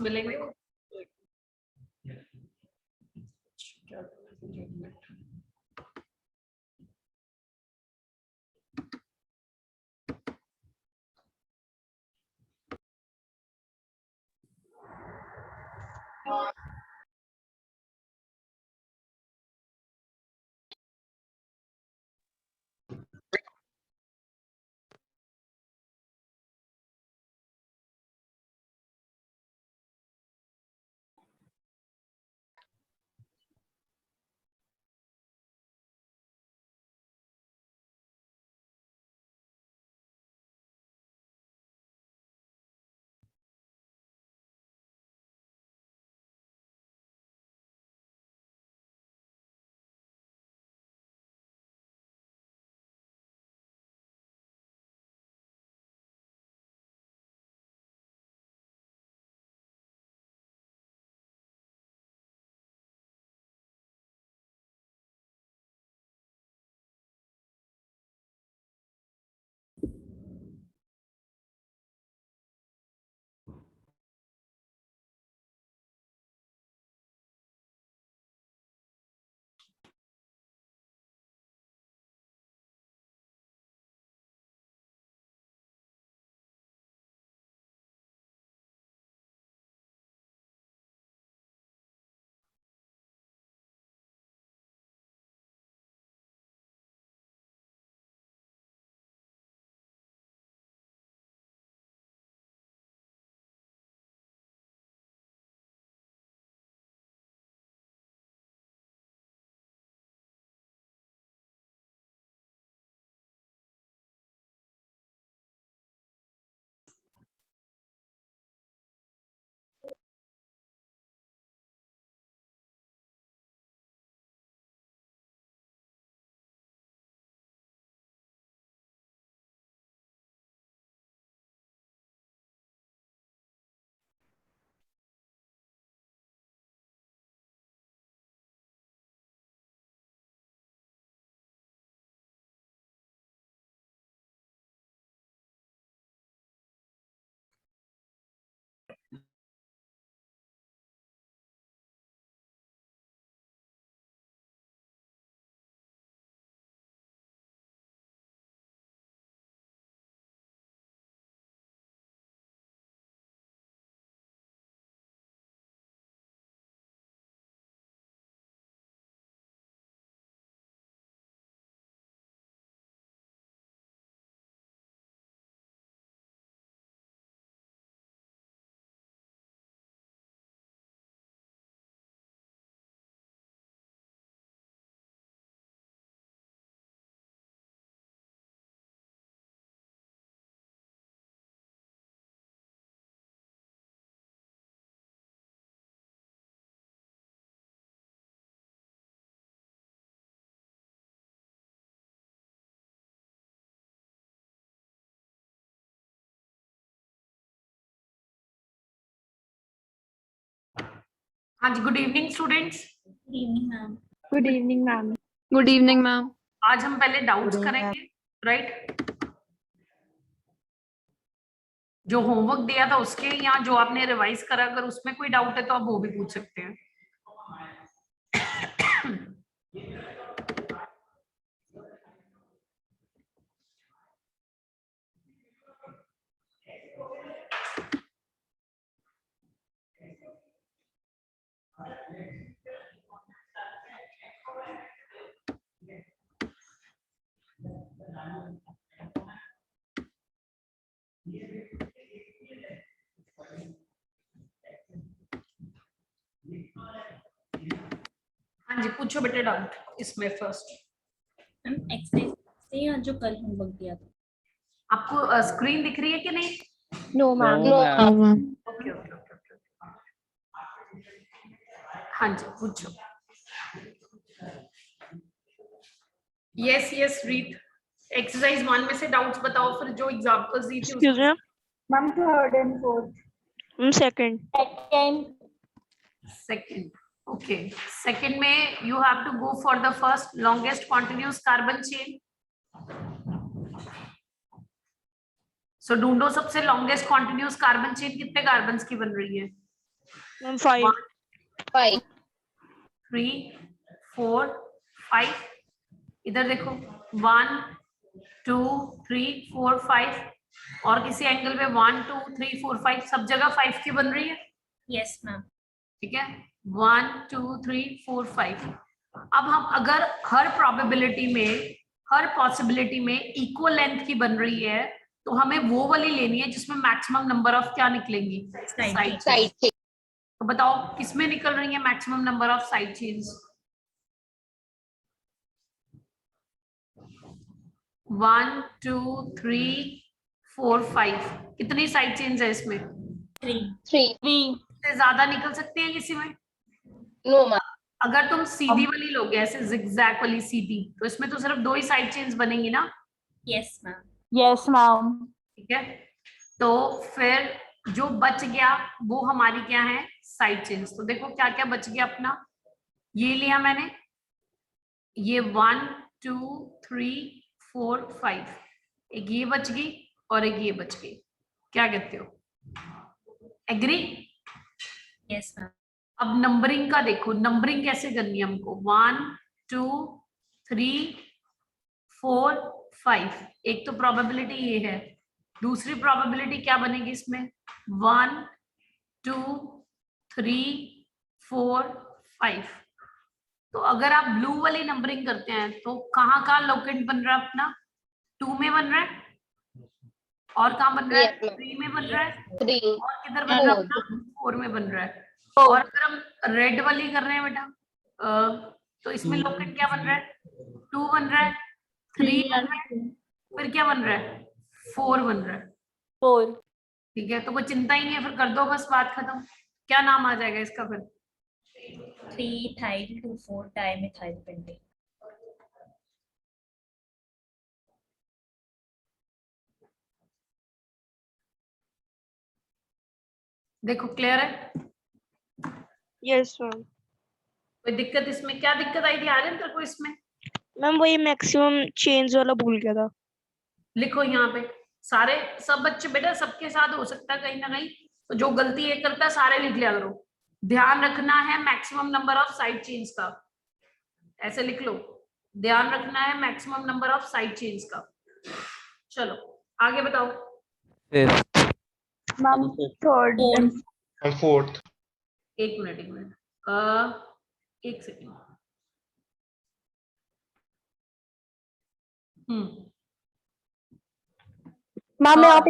मिलेंगे। हाँ जी, good evening students. Good evening ma'am. Good evening ma'am. Good evening ma'am. आज हम पहले डाउट्स करेंगे, राइट? जो होमवर्क दिया था उसके, या जो आपने रिवाइज करा, अगर उसमें कोई डाउट है तो आप वो भी पूछ सकते हैं। हाँ जी, पूछो बेटे डाउट इसमें फर्स्ट। मैम एक्सरसाइज से या जो कल होमवर्क दिया था, आपको स्क्रीन दिख रही है कि नहीं? No ma'am. Okay okay okay okay. हाँ जी, पूछो। यस यस रीत, एक्सरसाइज 1 में से डाउट्स बताओ, फिर जो एग्जांपल्स दी थी Excuse me? Ma'am third and fourth. Second. Second. Okay, second में you have to go for the first longest continuous carbon chain. So ढूंढो सबसे लॉन्गेस्ट कॉन्टिन्यूअस कार्बन चेन कितने कार्बन्स की बन रही है। मैम 5 5 3 4 5। इधर देखो 1 2 3 4 5 और किसी एंगल पे 1 2 3 4 5 सब जगह 5 की बन रही है। Yes ma'am. ठीक है 1 2 3 4 5। अब हम अगर हर प्रोबेबिलिटी में हर पॉसिबिलिटी में इक्वल लेंथ की बन रही है तो हमें वो वाली लेनी है जिसमें मैक्सिमम नंबर ऑफ क्या निकलेंगी साइड साइड चेन। तो बताओ किसमें निकल रही है maximum number of side chains. 1 2 3 4 5 कितनी साइड चेन्स है इसमें 3 3 से ज्यादा निकल सकते हैं किसी में। No ma'am. अगर तुम सीधी वाली लोगे ऐसे जिगजैग वाली सीधी तो इसमें तो सिर्फ 2 ही साइड चेन्स बनेंगी ना। Yes ma'am. Yes ma'am. ठीक है तो फिर जो बच गया वो हमारी क्या है साइड चेन्स। तो देखो क्या क्या बच गया अपना। ये लिया मैंने ये 1 2 3 4 5 एक ये बच गई और एक ये बच गई। क्या कहते हो एग्री। Yes ma'am. अब नंबरिंग का देखो नंबरिंग कैसे करनी है हमको 1 2 3 4 5। एक तो प्रोबेबिलिटी ये है दूसरी प्रोबेबिलिटी क्या बनेगी इसमें 1 2 3 4 5। तो अगर आप ब्लू वाली नंबरिंग करते हैं तो कहाँ कहाँ लोकेट बन रहा है अपना 2 में बन रहा है और कहाँ बन रहा है Yes, ma'am. 3 में बन रहा है 3 और किधर बन रहा है अपना 4 में बन रहा है। और अगर हम रेड वाली कर रहे हैं बेटा तो इसमें लोकेट क्या बन रहा है 2 बन रहा है 3 बन रहा है फिर क्या बन रहा है 4 बन रहा है। 4 ठीक है तो कोई चिंता ही नहीं है फिर कर दो बस बात खत्म। क्या नाम आ जाएगा इसका फिर 3-ethyl 2,4 dimethyl pentane। देखो क्लियर है। Yes ma'am. कोई दिक्कत इसमें क्या दिक्कत आई थी आर्यन तेरे को इसमें। मैम वही मैक्सिमम चेंज वाला भूल गया था। लिखो यहाँ पे सारे सब बच्चे बेटा सबके साथ हो सकता है कहीं ना कहीं तो जो गलती ये करता है सारे लिख लिया करो। ध्यान रखना है maximum number of side chains का ऐसे लिख लो। ध्यान रखना है maximum number of side chains का। चलो आगे बताओ। Ma'am 3rd and fourth. एक मिनट एक सेकेंड। मैम मैं आप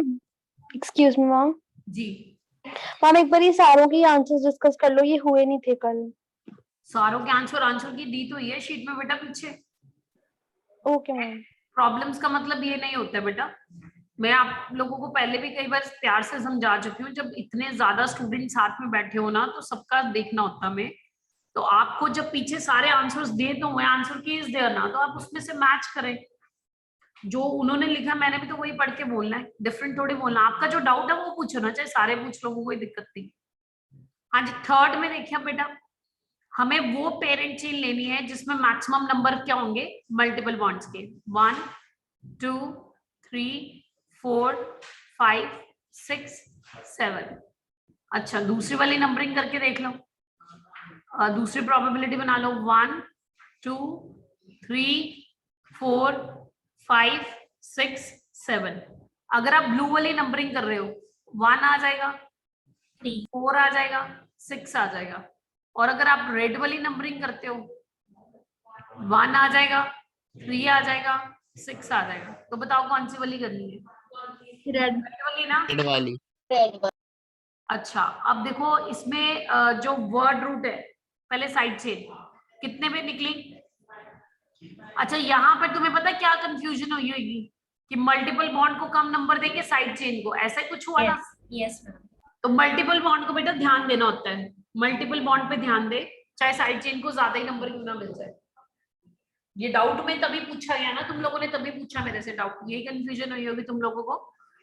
एक्सक्यूज मी मैम जी मैम एक बार ये सारों के आंसर्स डिस्कस कर लो ये हुए नहीं थे कल। सारों के आंसर की दी तो ये शीट में बेटा पीछे। Okay ma'am. प्रॉब्लम्स का मतलब ये नहीं होता है बेटा। मैं आप लोगों को पहले भी कई बार प्यार से समझा चुकी हूँ जब इतने ज्यादा स्टूडेंट साथ में बैठे हो ना तो सबका देखना होता है। मैं तो आपको जब पीछे सारे आंसर्स दे तो मैं आंसर कीज देना तो आप उसमें से मैच करें जो उन्होंने लिखा। मैंने भी तो वही पढ़ के बोलना है डिफरेंट थोड़ी बोलना। आपका जो डाउट है वो पूछो ना चाहे सारे पूछ लो वो कोई दिक्कत नहीं। हाँ जी 3rd में देखिए बेटा हमें वो पेरेंट चेन लेनी है जिसमें मैक्सिमम नंबर क्या होंगे मल्टीपल बॉन्ड्स के 1 2 3 4 5 6 7। अच्छा दूसरी वाली नंबरिंग करके देख लो। दूसरी प्रोबेबिलिटी बना लो 1 2 3 4 5 6 7। अगर आप ब्लू वाली नंबरिंग कर रहे हो 1 आ जाएगा 4 आ जाएगा 6 आ जाएगा। और अगर आप रेड वाली नंबरिंग करते हो 1 आ जाएगा 3 आ जाएगा 6 आ जाएगा। तो बताओ कौन सी वाली करनी है रेड वाली ना Red वाली. रेड अच्छा अब देखो इसमें जो वर्ड रूट है पहले साइड चेन कितने पे निकली। अच्छा यहाँ पर तुम्हें पता है क्या कंफ्यूजन हुई होगी कि मल्टीपल बॉन्ड को कम नंबर देंगे साइड चेन को ऐसा कुछ हुआ ना। Yes ma'am. तो मल्टीपल बॉन्ड को बेटा ध्यान देना होता है। मल्टीपल बॉन्ड पे ध्यान दे चाहे साइड चेन को ज्यादा ही नंबर क्यों ना मिल जाए। ये डाउट में तभी पूछा गया ना तुम लोगों ने तभी पूछा मेरे से डाउट यही कंफ्यूजन हुई होगी तुम लोगों को।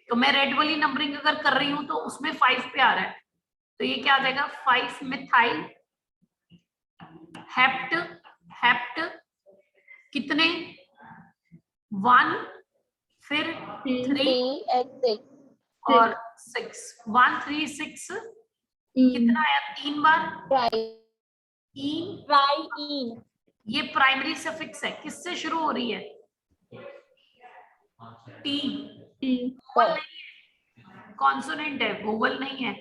तो मैं रेड वाली नंबरिंग अगर कर रही हूँ तो उसमें 5 पे आ रहा है तो ये क्या आ जाएगा 5 मिथाइल हेप्ट हेप्ट कितने 1 फिर 3 3 6 और 6 1 3 6 कितना आया 3 बार Try. इन, Triene. ये प्राइमरी सफिक्स है, किससे शुरू हो रही है? टी, वोवल नहीं है, कॉन्सोनेंट है, वोवल नहीं है,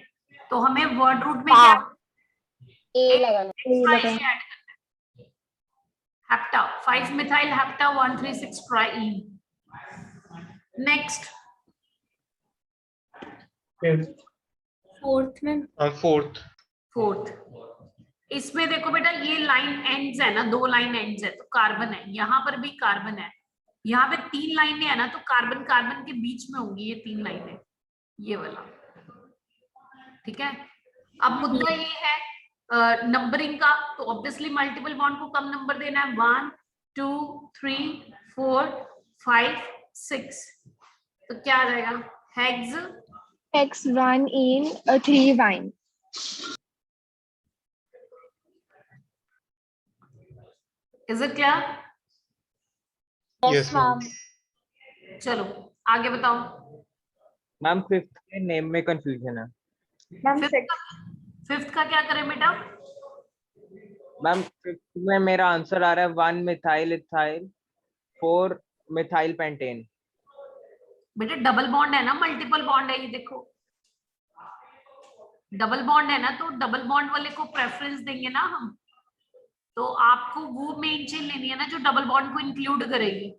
तो हमें वर्ड रूट में क्या A लगाना. ऐड करना है? Hepta, 5 methyl hepta 136 trying. Next Fifth. Fourth में Fourth. फोर्थ. इसमें देखो बेटा ये लाइन एंड्स है ना, 2 लाइन एंड्स है तो कार्बन है, यहाँ पर भी कार्बन है, यहाँ पे 3 लाइनें है ना, तो कार्बन कार्बन के बीच में होंगी ये 3 लाइनें, ये वाला. ठीक है. अब मुद्दा ये है नंबरिंग का, तो ऑब्वियसली मल्टीपल बॉन्ड को कम नंबर देना है. 1 2 3 4 5 6. तो क्या आ जाएगा? Hex Hex 1 in 3 wine. Is it clear? Yes, ma'am. चलो आगे बताओ. मैम फिफ्थ के नेम में कंफ्यूजन है. फिफ्थ का क्या करें बेटा? मैम फिफ्थ में मेरा आंसर आ रहा है 1 मिथाइल इथाइल 4 मिथाइल पेंटेन. बेटा डबल बॉन्ड है ना, मल्टीपल बॉन्ड है, ये देखो डबल बॉन्ड है ना, तो डबल बॉन्ड वाले को प्रेफरेंस देंगे ना हम, तो आपको वो मेन चेन लेनी है ना जो डबल बॉन्ड को इंक्लूड करेगी.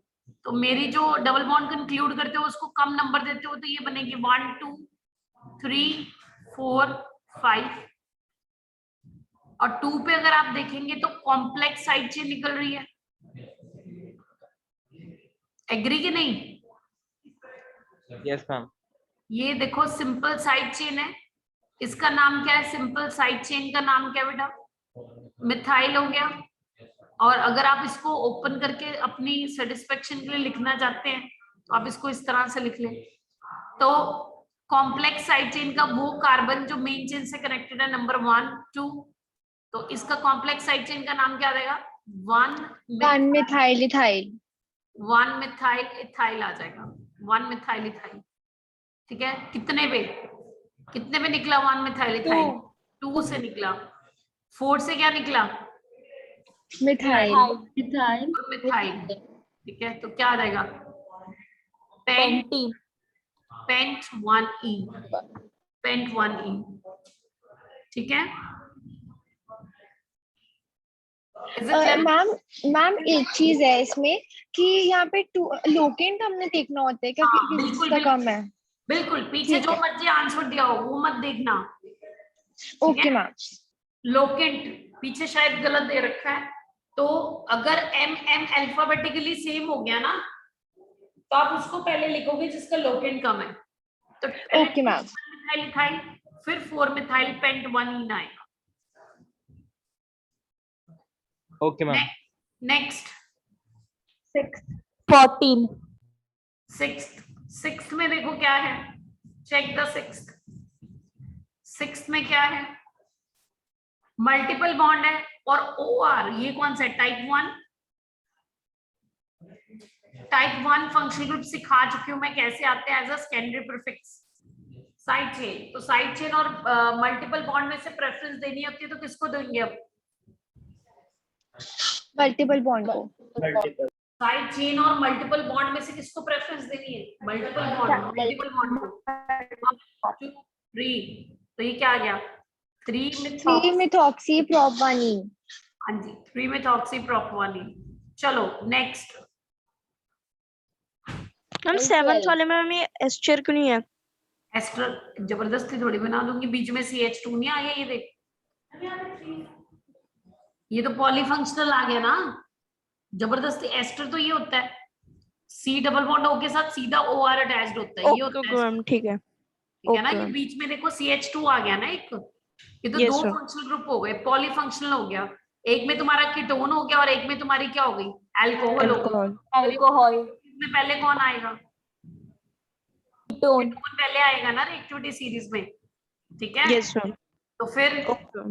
तो मेरी जो डबल बॉन्ड को इंक्लूड करते हो उसको कम नंबर देते हो, तो ये बनेगी 1 2 3 4 5. और 2 पे अगर आप देखेंगे तो कॉम्प्लेक्स साइड चेन निकल रही है. एग्री कि नहीं? Yes ma'am. ये देखो सिंपल साइड चेन है, इसका नाम क्या है? सिंपल साइड चेन का नाम क्या बेटा? मिथाइल हो गया. और अगर आप इसको ओपन करके अपनी सेटिस्फेक्शन के लिए लिखना चाहते हैं तो आप इसको इस तरह से लिख लें. तो कॉम्प्लेक्स साइड चेन का वो कार्बन जो मेन चेन से कनेक्टेड है नंबर 1 2, तो इसका कॉम्प्लेक्स साइड चेन का नाम क्या रहेगा? 1 methyl ethyl. 1 मिथाइल इथाइल आ जाएगा. 1 मिथाइल इथाइल. ठीक है. कितने पे निकला 1 मिथाइल इथाइल? 2 से निकला. 4 से क्या निकला? Methyl. Methyl. और मिथाइल. ठीक है. तो क्या आ जाएगा? Pent Pentene. Pent 1E. Pent 1E. ठीक है. Is it clear? मैम एक चीज है इसमें कि यहाँ पे लोकेंट हमने देखना होता है क्या हाँ, कि बिल्कुल, किसका कम है? बिल्कुल. पीछे ठीक जो है. मर्जी आंसर दिया हो वो मत देखना. Okay ma'am. लोकेंट पीछे शायद गलत दे रखा है, तो अगर एम एम अल्फाबेटिकली सेम हो गया ना तो आप उसको पहले लिखोगे जिसका लोकेंट कम है. तो ओके मैम. मिथाइल इथाइल, फिर 4 मिथाइल पेंट 1 आएगा. Okay ma'am. नेक्स्ट 14. सिक्स्थ में देखो क्या है? चेक द सिक्स्थ में क्या है? मल्टीपल बॉन्ड है और OR. ये कौन सा है? टाइप 1. टाइप 1 फंक्शनल ग्रुप सिखा चुकी हूं मैं कैसे आते हैं as a secondary prefix. Side chain, तो साइड चेन और मल्टीपल बॉन्ड में से प्रेफरेंस देनी होती है तो किसको देंगे? अब मल्टीपल बॉन्ड को. Multiple. साइड चेन और मल्टीपल बॉन्ड में से किसको प्रेफरेंस देनी है? मल्टीपल बॉन्ड को. 2 3. तो ये क्या आ गया? 3 methoxy prop 1E. हाँ जी, 3 methoxy prop 1E. चलो नेक्स्ट. मैम सेवंथ वाले में मैम ये एस्टर क्यों नहीं है? एस्टर जबरदस्ती थोड़ी बना दूंगी, बीच में CH2 नहीं आ गया. ये देख, ये तो पॉलीफंक्शनल आ गया ना. जबरदस्ती एस्टर तो ये होता है C डबल बॉन्ड O के साथ सीधा OR अटैच्ड होता है. ये होता है मैम ठीक है. ठीक है ना. Okay. ये बीच में देखो CH2 आ गया ना एक. ये तो Yes, दो sir. फंक्शनल ग्रुप हो गए, पॉलीफंक्शनल हो गया. एक में तुम्हारा कीटोन हो गया और एक में तुम्हारी क्या हो गई? अल्कोहल हो गई. अल्कोहल. Alcohol. इसमें पहले कौन आएगा? Ketone. कीटोन पहले आएगा ना रिएक्टिविटी सीरीज में. ठीक है. Yes ma'am. तो फिर ओके.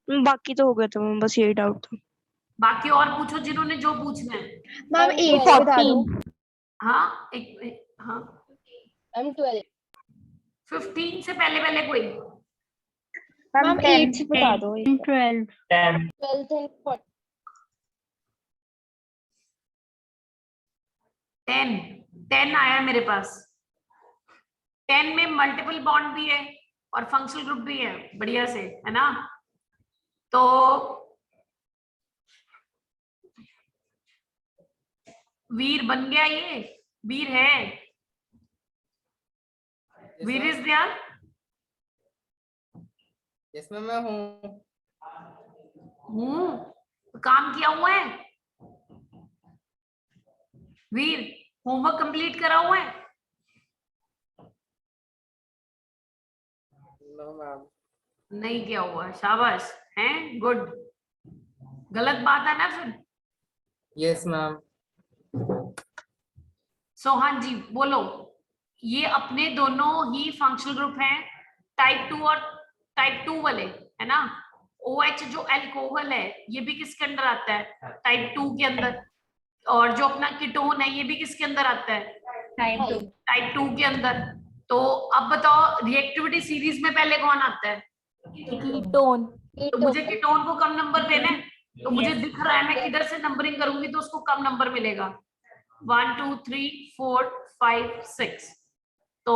बाकी तो हो गया था मैम, बस यही डाउट था. बाकी और पूछो जिन्होंने जो पूछना है. मैम 8 बता दो. 14. हाँ एक हाँ. I'm 12. 15 से पहले पहले कोई? मैम 8 से बता दो। 12 12th and 14th. 10 आया मेरे पास। 10 में मल्टीपल बॉन्ड भी है और फंक्शनल ग्रुप भी है, बढ़िया से, है ना? तो वीर बन गया, ये वीर है, वीर इज देयर? यस मैम मैं हूँ। काम किया हुआ है वीर? होमवर्क कंप्लीट करा हुआ है? No ma'am. नहीं किया हुआ, शाबाश, हैं, गुड। गलत बात है ना फिर? Yes ma'am. सो हाँ जी बोलो, ये अपने दोनों ही फंक्शनल ग्रुप हैं, टाइप 2 और टाइप 2 वाले, है ना? OH जो अल्कोहल है ये भी किसके अंदर आता है? टाइप 2 के अंदर। और जो अपना कीटोन है ये भी किसके अंदर आता है? टाइप 2 के अंदर। तो अब बताओ रिएक्टिविटी सीरीज में पहले कौन आता है? कीटोन। तो मुझे कीटोन को कम नंबर देना है, तो मुझे दिख रहा है मैं किधर से नंबरिंग करूंगी तो उसको कम नंबर मिलेगा। 1 2 3 4 5 6। तो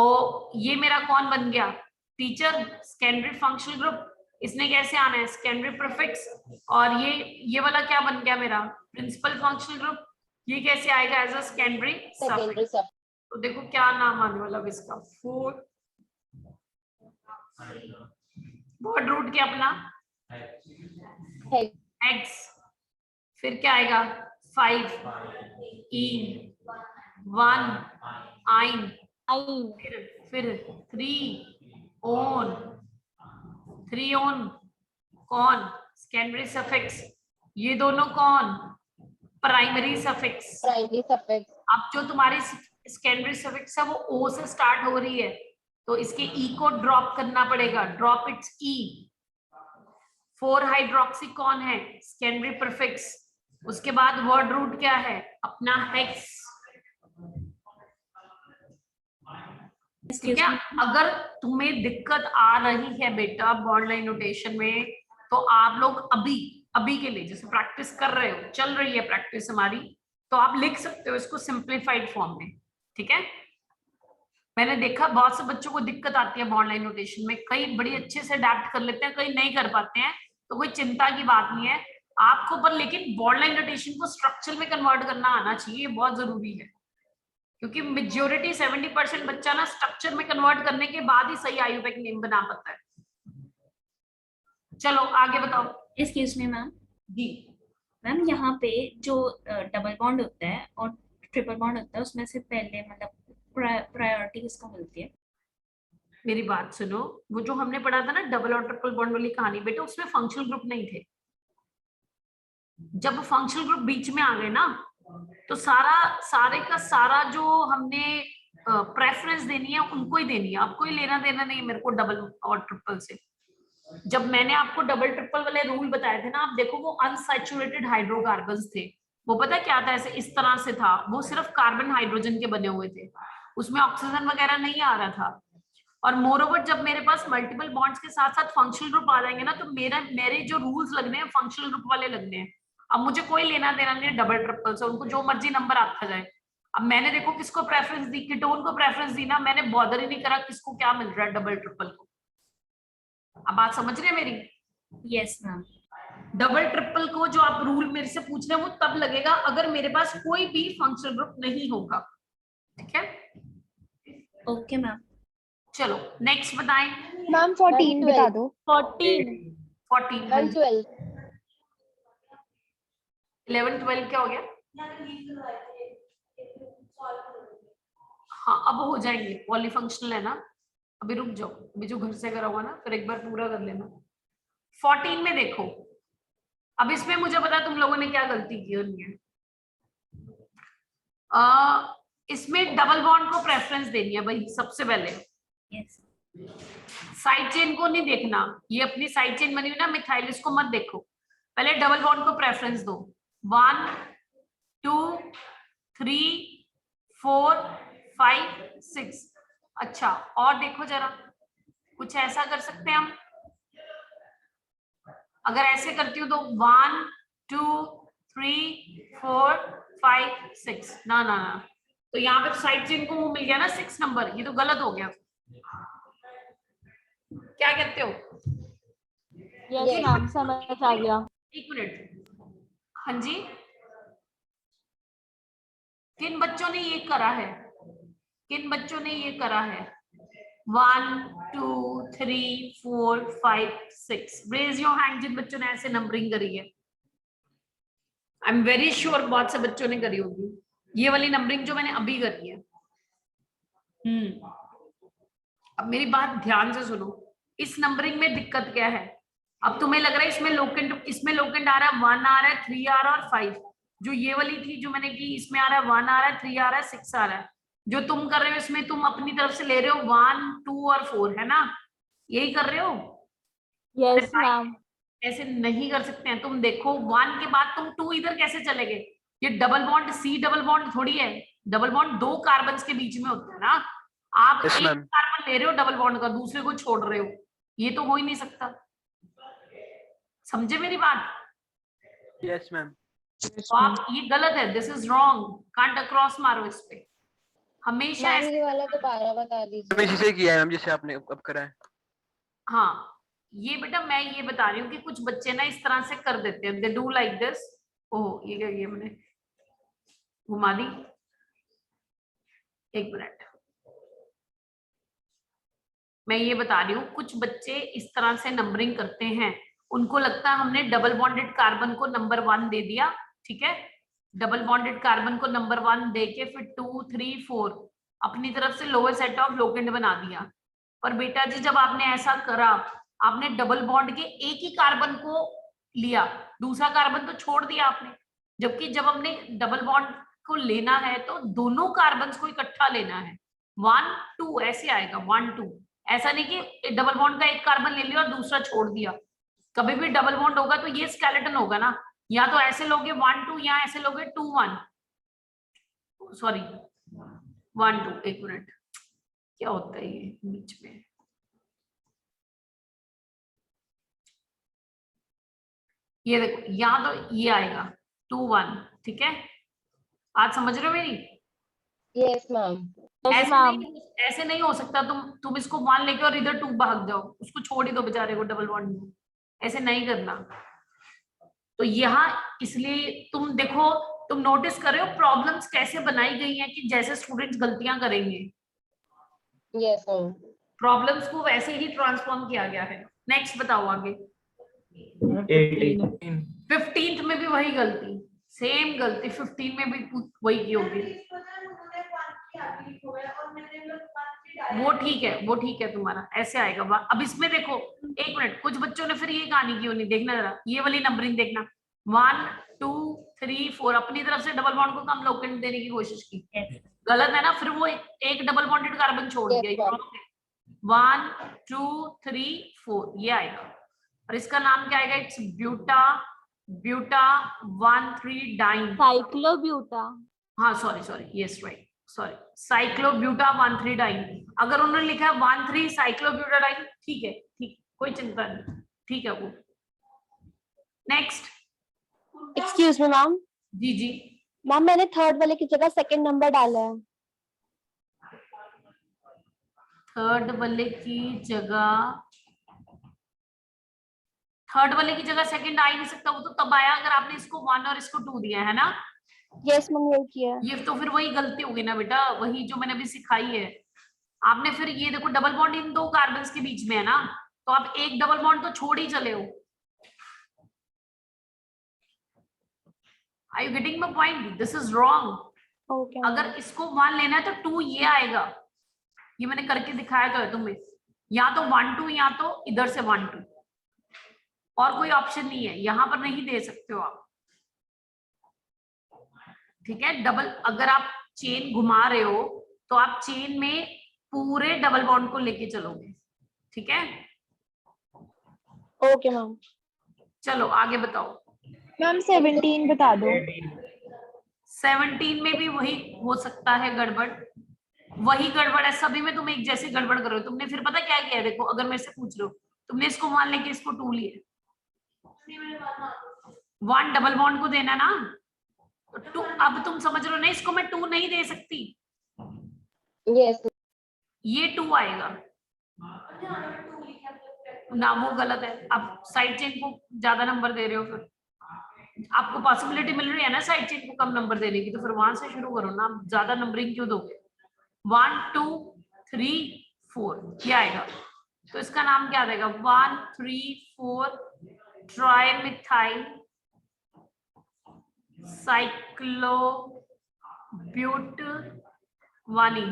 ये मेरा कौन बन गया? Teacher, secondary functional group. इसने कैसे आना है? Secondary prefix. और ये वाला क्या बन गया मेरा? Principal functional group. ये कैसे आएगा? एज अ सेकेंडरी सेकेंडरी सब। तो देखो क्या नाम आने वाला है इसका? 4 वर्ड रूट क्या अपना? एक्स। फिर क्या आएगा? 5 ईन 1 आइन। फिर 3 ओन। 3 ओन कौन? Secondary suffix. ये दोनों कौन? Primary suffix. Primary suffix. अब जो तुम्हारी सेकेंडरी सफिक्स है वो ओ से स्टार्ट हो रही है, तो इसके ई को ड्रॉप करना पड़ेगा। Drop it's E. 4 हाइड्रोक्सी कौन है? Secondary prefix. उसके बाद वर्ड रूट क्या है? अपना हेक्स। ठीक है? अगर तुम्हें दिक्कत आ रही है बेटा बॉन्ड लाइन नोटेशन में, तो आप लोग अभी के लिए जैसे प्रैक्टिस कर रहे हो, चल रही है प्रैक्टिस हमारी, तो आप लिख सकते हो इसको सिंप्लीफाइड फॉर्म में। ठीक है? मैंने देखा बहुत से बच्चों को दिक्कत आती है बॉन्ड लाइन नोटेशन में, कई बड़ी अच्छे से अडेप्ट कर लेते हैं, कई नहीं कर पाते हैं, तो कोई चिंता की बात नहीं है आपको, पर लेकिन बॉन्ड लाइन नोटेशन को स्ट्रक्चर में कन्वर्ट करना आना चाहिए, ये बहुत जरूरी है, क्योंकि मेजोरिटी 70% बच्चा ना स्ट्रक्चर में कन्वर्ट करने के बाद ही सही आयुर्वेदिक नेम बना पाता है। चलो आगे बताओ। Excuse me ma'am. जी मैम यहाँ पे जो डबल बॉन्ड होता है और ट्रिपल बॉन्ड होता है, उसमें से पहले मतलब प्रायोरिटी किसको मिलती है? मेरी बात सुनो, वो जो हमने पढ़ा था ना डबल और ट्रिपल बॉन्ड वाली कहानी, बेटा उसमें फंक्शनल ग्रुप नहीं थे। जब फंक्शनल ग्रुप बीच में आ गए ना, तो सारे का सारा जो हमने प्रेफरेंस देनी है उनको ही देनी है, आपको ही लेना देना नहीं मेरे को डबल और ट्रिपल से। जब मैंने आपको डबल ट्रिपल वाले रूल बताए थे ना, आप देखो वो अनसैचुरेटेड हाइड्रोकार्बन्स थे, वो पता क्या था? ऐसे इस तरह से था, वो सिर्फ कार्बन हाइड्रोजन के बने हुए थे, उसमें ऑक्सीजन वगैरह नहीं आ रहा था। और मोर ओवर जब मेरे पास मल्टीपल बॉन्ड्स के साथ साथ फंक्शनल ग्रुप आ जाएंगे ना, तो मेरे जो रूल्स लगने हैं फंक्शनल ग्रुप वाले लगने हैं। अब मुझे कोई लेना देना नहीं है डबल ट्रिपल से, उनको जो मर्जी नंबर आता जाए। अब मैंने देखो किसको प्रेफरेंस दी? कीटोन को प्रेफरेंस दी ना, मैंने बॉदर ही नहीं करा किसको क्या मिल रहा है डबल ट्रिपल को। अब बात समझ रहे हैं मेरी? Yes ma'am. डबल ट्रिपल को जो आप रूल मेरे से पूछ रहे हैं वो तब लगेगा अगर मेरे पास कोई भी फंक्शनल ग्रुप नहीं होगा। ठीक है? Okay ma'am. चलो नेक्स्ट बताएं। मैम 14 बता दो। 14 14 and 12. 11 12 क्या हो गया? हाँ अब हो जाएंगे, पॉलीफंक्शनल है ना, अभी रुक जाओ, अभी जो घर से करा हुआ ना फिर एक बार पूरा कर लेना। 14 में देखो, अब इसमें मुझे पता तुम लोगों ने क्या गलती की होनी है। इसमें डबल बॉन्ड को प्रेफरेंस देनी है भाई सबसे पहले। यस। साइड चेन को नहीं देखना, ये अपनी साइड चेन बनी हुई ना मिथाइल, इसको मत देखो, पहले डबल बॉन्ड को प्रेफरेंस दो। 1 2 3 4 5 6। अच्छा और देखो जरा, कुछ ऐसा कर सकते हैं हम। अगर ऐसे करती हूँ तो 1 2 3 4 5 6 ना ना ना, तो यहाँ पे साइड चेन को वो मिल गया ना 6 नंबर, ये तो गलत हो गया। क्या कहते हो? यस मैम, समझ आ गया। एक मिनट, हाँ जी, किन बच्चों ने ये करा है? किन बच्चों ने ये करा है? 1 2 3 4 5 6, रेज योर हैंड जिन बच्चों ने ऐसे नंबरिंग करी है। आई एम वेरी श्योर बहुत से बच्चों ने करी होगी ये वाली नंबरिंग जो मैंने अभी करी है। अब मेरी बात ध्यान से सुनो, इस नंबरिंग में दिक्कत क्या है? अब तुम्हें लग रहा है इसमें लोकेंट आ रहा है 1 आ रहा है 3 आ रहा है और 5, जो ये वाली थी जो मैंने की इसमें आ रहा है 1 आ रहा है 3 आ रहा है 6 आ रहा है। जो तुम कर रहे हो इसमें तुम अपनी तरफ से ले रहे हो 1 2 और 4, है ना? यही कर रहे हो? Yes ma'am. ऐसे नहीं कर सकते हैं। तुम देखो 1 के बाद तुम 2 इधर कैसे चले गए? ये double bond C double bond थोड़ी है, डबल बॉन्ड 2 कार्बन के बीच में होता है ना। आप Yes, एक ma'am. कार्बन ले रहे हो डबल बॉन्ड का, दूसरे को छोड़ रहे हो, ये तो हो ही नहीं सकता। समझे मेरी बात? Yes ma'am. तो आप ये गलत है, this is wrong, can't across मारो इस पे हमेशा मैम ऐसे। ये वाला दोबारा बता दीजिए। मैम इसी से किया है मैम, जैसे आपने अब करा है। हाँ ये बेटा मैं ये बता रही हूँ कि कुछ बच्चे ना इस तरह से कर देते हैं, दे डू लाइक दिस। ओह ये क्या, ये मैंने घुमा दी, एक मिनट। मैं ये बता रही हूँ कुछ बच्चे इस तरह से नंबरिंग करते हैं, उनको लगता है हमने डबल बॉन्डेड कार्बन को नंबर 1 दे दिया, ठीक है, डबल बॉन्डेड कार्बन को नंबर 1 दे के फिर 2 3 4 अपनी तरफ से लोअर सेट ऑफ लोकेंड बना दिया। पर बेटा जी जब आपने ऐसा करा, आपने डबल बॉन्ड के एक ही कार्बन को लिया, दूसरा कार्बन तो छोड़ दिया आपने। जबकि जब हमने डबल बॉन्ड को लेना है तो दोनों कार्बन को इकट्ठा लेना है, 1 2 ऐसे आएगा 1 2। ऐसा नहीं कि डबल बॉन्ड का एक कार्बन ले लिया और दूसरा छोड़ दिया। कभी भी डबल बॉन्ड होगा तो ये स्केलेटन होगा ना, या तो ऐसे लोगे 1 2, या ऐसे लोगे 2 1, सॉरी 1 2। एक मिनट, क्या होता है ये बीच में? ये देखो यहाँ तो ये आएगा 2 1, ठीक है, आज समझ रहे हो मेरी? Yes ma'am. ऐसे नहीं हो सकता तुम इसको 1 लेके और इधर 2 भाग जाओ, उसको छोड़ ही दो बेचारे को डबल बॉन्ड में, ऐसे नहीं करना। तो यहाँ इसलिए तुम देखो, तुम नोटिस कर रहे हो प्रॉब्लम्स कैसे बनाई गई हैं कि जैसे स्टूडेंट्स गलतियां करेंगे, यस मैम। प्रॉब्लम्स को वैसे ही ट्रांसफॉर्म किया गया है। नेक्स्ट बताओ आगे। 15th में भी वही गलती, सेम गलती 15 में भी वही की होगी। वो ठीक है तुम्हारा ऐसे आएगा। अब इसमें देखो एक मिनट, कुछ बच्चों ने फिर ये कहानी क्यों नहीं, देखना जरा ये वाली नंबरिंग देखना, 1 2 3 4 अपनी तरफ से डबल बॉन्ड को कम लोकेंट देने की कोशिश की, गलत है ना। फिर वो एक डबल बॉन्डेड कार्बन छोड़ दिया, 1 2 3 4 ये आएगा। और इसका नाम क्या आएगा? It's buta 1,3 diene. साइक्लोब्यूटा। हाँ sorry yes right, sorry cyclobuta 1,3 diene. अगर उन्होंने लिखा है 1,3 साइक्लोब्यूटाडाइन, ठीक है, ठीक, कोई चिंता नहीं, ठीक है वो। नेक्स्ट। Excuse me ma'am. जी जी मैम मैंने थर्ड वाले की जगह सेकंड नंबर डाला है। थर्ड वाले की जगह सेकंड आ ही नहीं सकता, वो तो तब आया अगर आपने इसको 1 और इसको 2 दिया है ना। यस मैम यही किया। ये तो फिर वही गलती होगी ना बेटा, वही जो मैंने अभी सिखाई है आपने। फिर ये देखो डबल बॉन्ड इन 2 कार्बन के बीच में है ना, तो आप एक डबल बॉन्ड तो छोड़ ही चले हो। Are you getting my point? This is wrong. Okay. अगर इसको 1 लेना है तो 2 ये आएगा, ये मैंने करके दिखाया तो है तुम्हें, या तो 1 2 या तो इधर से 1 2, और कोई ऑप्शन नहीं है, यहां पर नहीं दे सकते हो आप, ठीक है। डबल अगर आप चेन घुमा रहे हो तो आप चेन में पूरे डबल बॉन्ड को लेके चलोगे, ठीक है। Okay ma'am. चलो आगे बताओ। मैम 17 बता दो। 17 में भी वही हो सकता है गड़बड़। वही गड़बड़ है सभी में, तुम एक जैसे गड़बड़ करो। तुमने फिर पता क्या किया है, देखो अगर मेरे से पूछ रहे हो, तुमने इसको मान लेके इसको 2 लिए, 1 डबल बॉन्ड को देना ना, तो 2, अब तुम समझ रहे हो ना, इसको मैं 2 नहीं दे सकती, यस ये 2 आएगा ना, वो गलत है। अब साइड चेन को ज्यादा नंबर दे रहे हो, फिर आपको पॉसिबिलिटी मिल रही है ना साइड चेन को कम नंबर देने की, तो फिर वहां से शुरू करो ना, ज्यादा नंबरिंग क्यों दोगे। 1 2 3 4 ये आएगा, तो इसका नाम क्या देगा, 1 3 4 ट्राई मिथाइल साइक्लो ब्यूट वानी।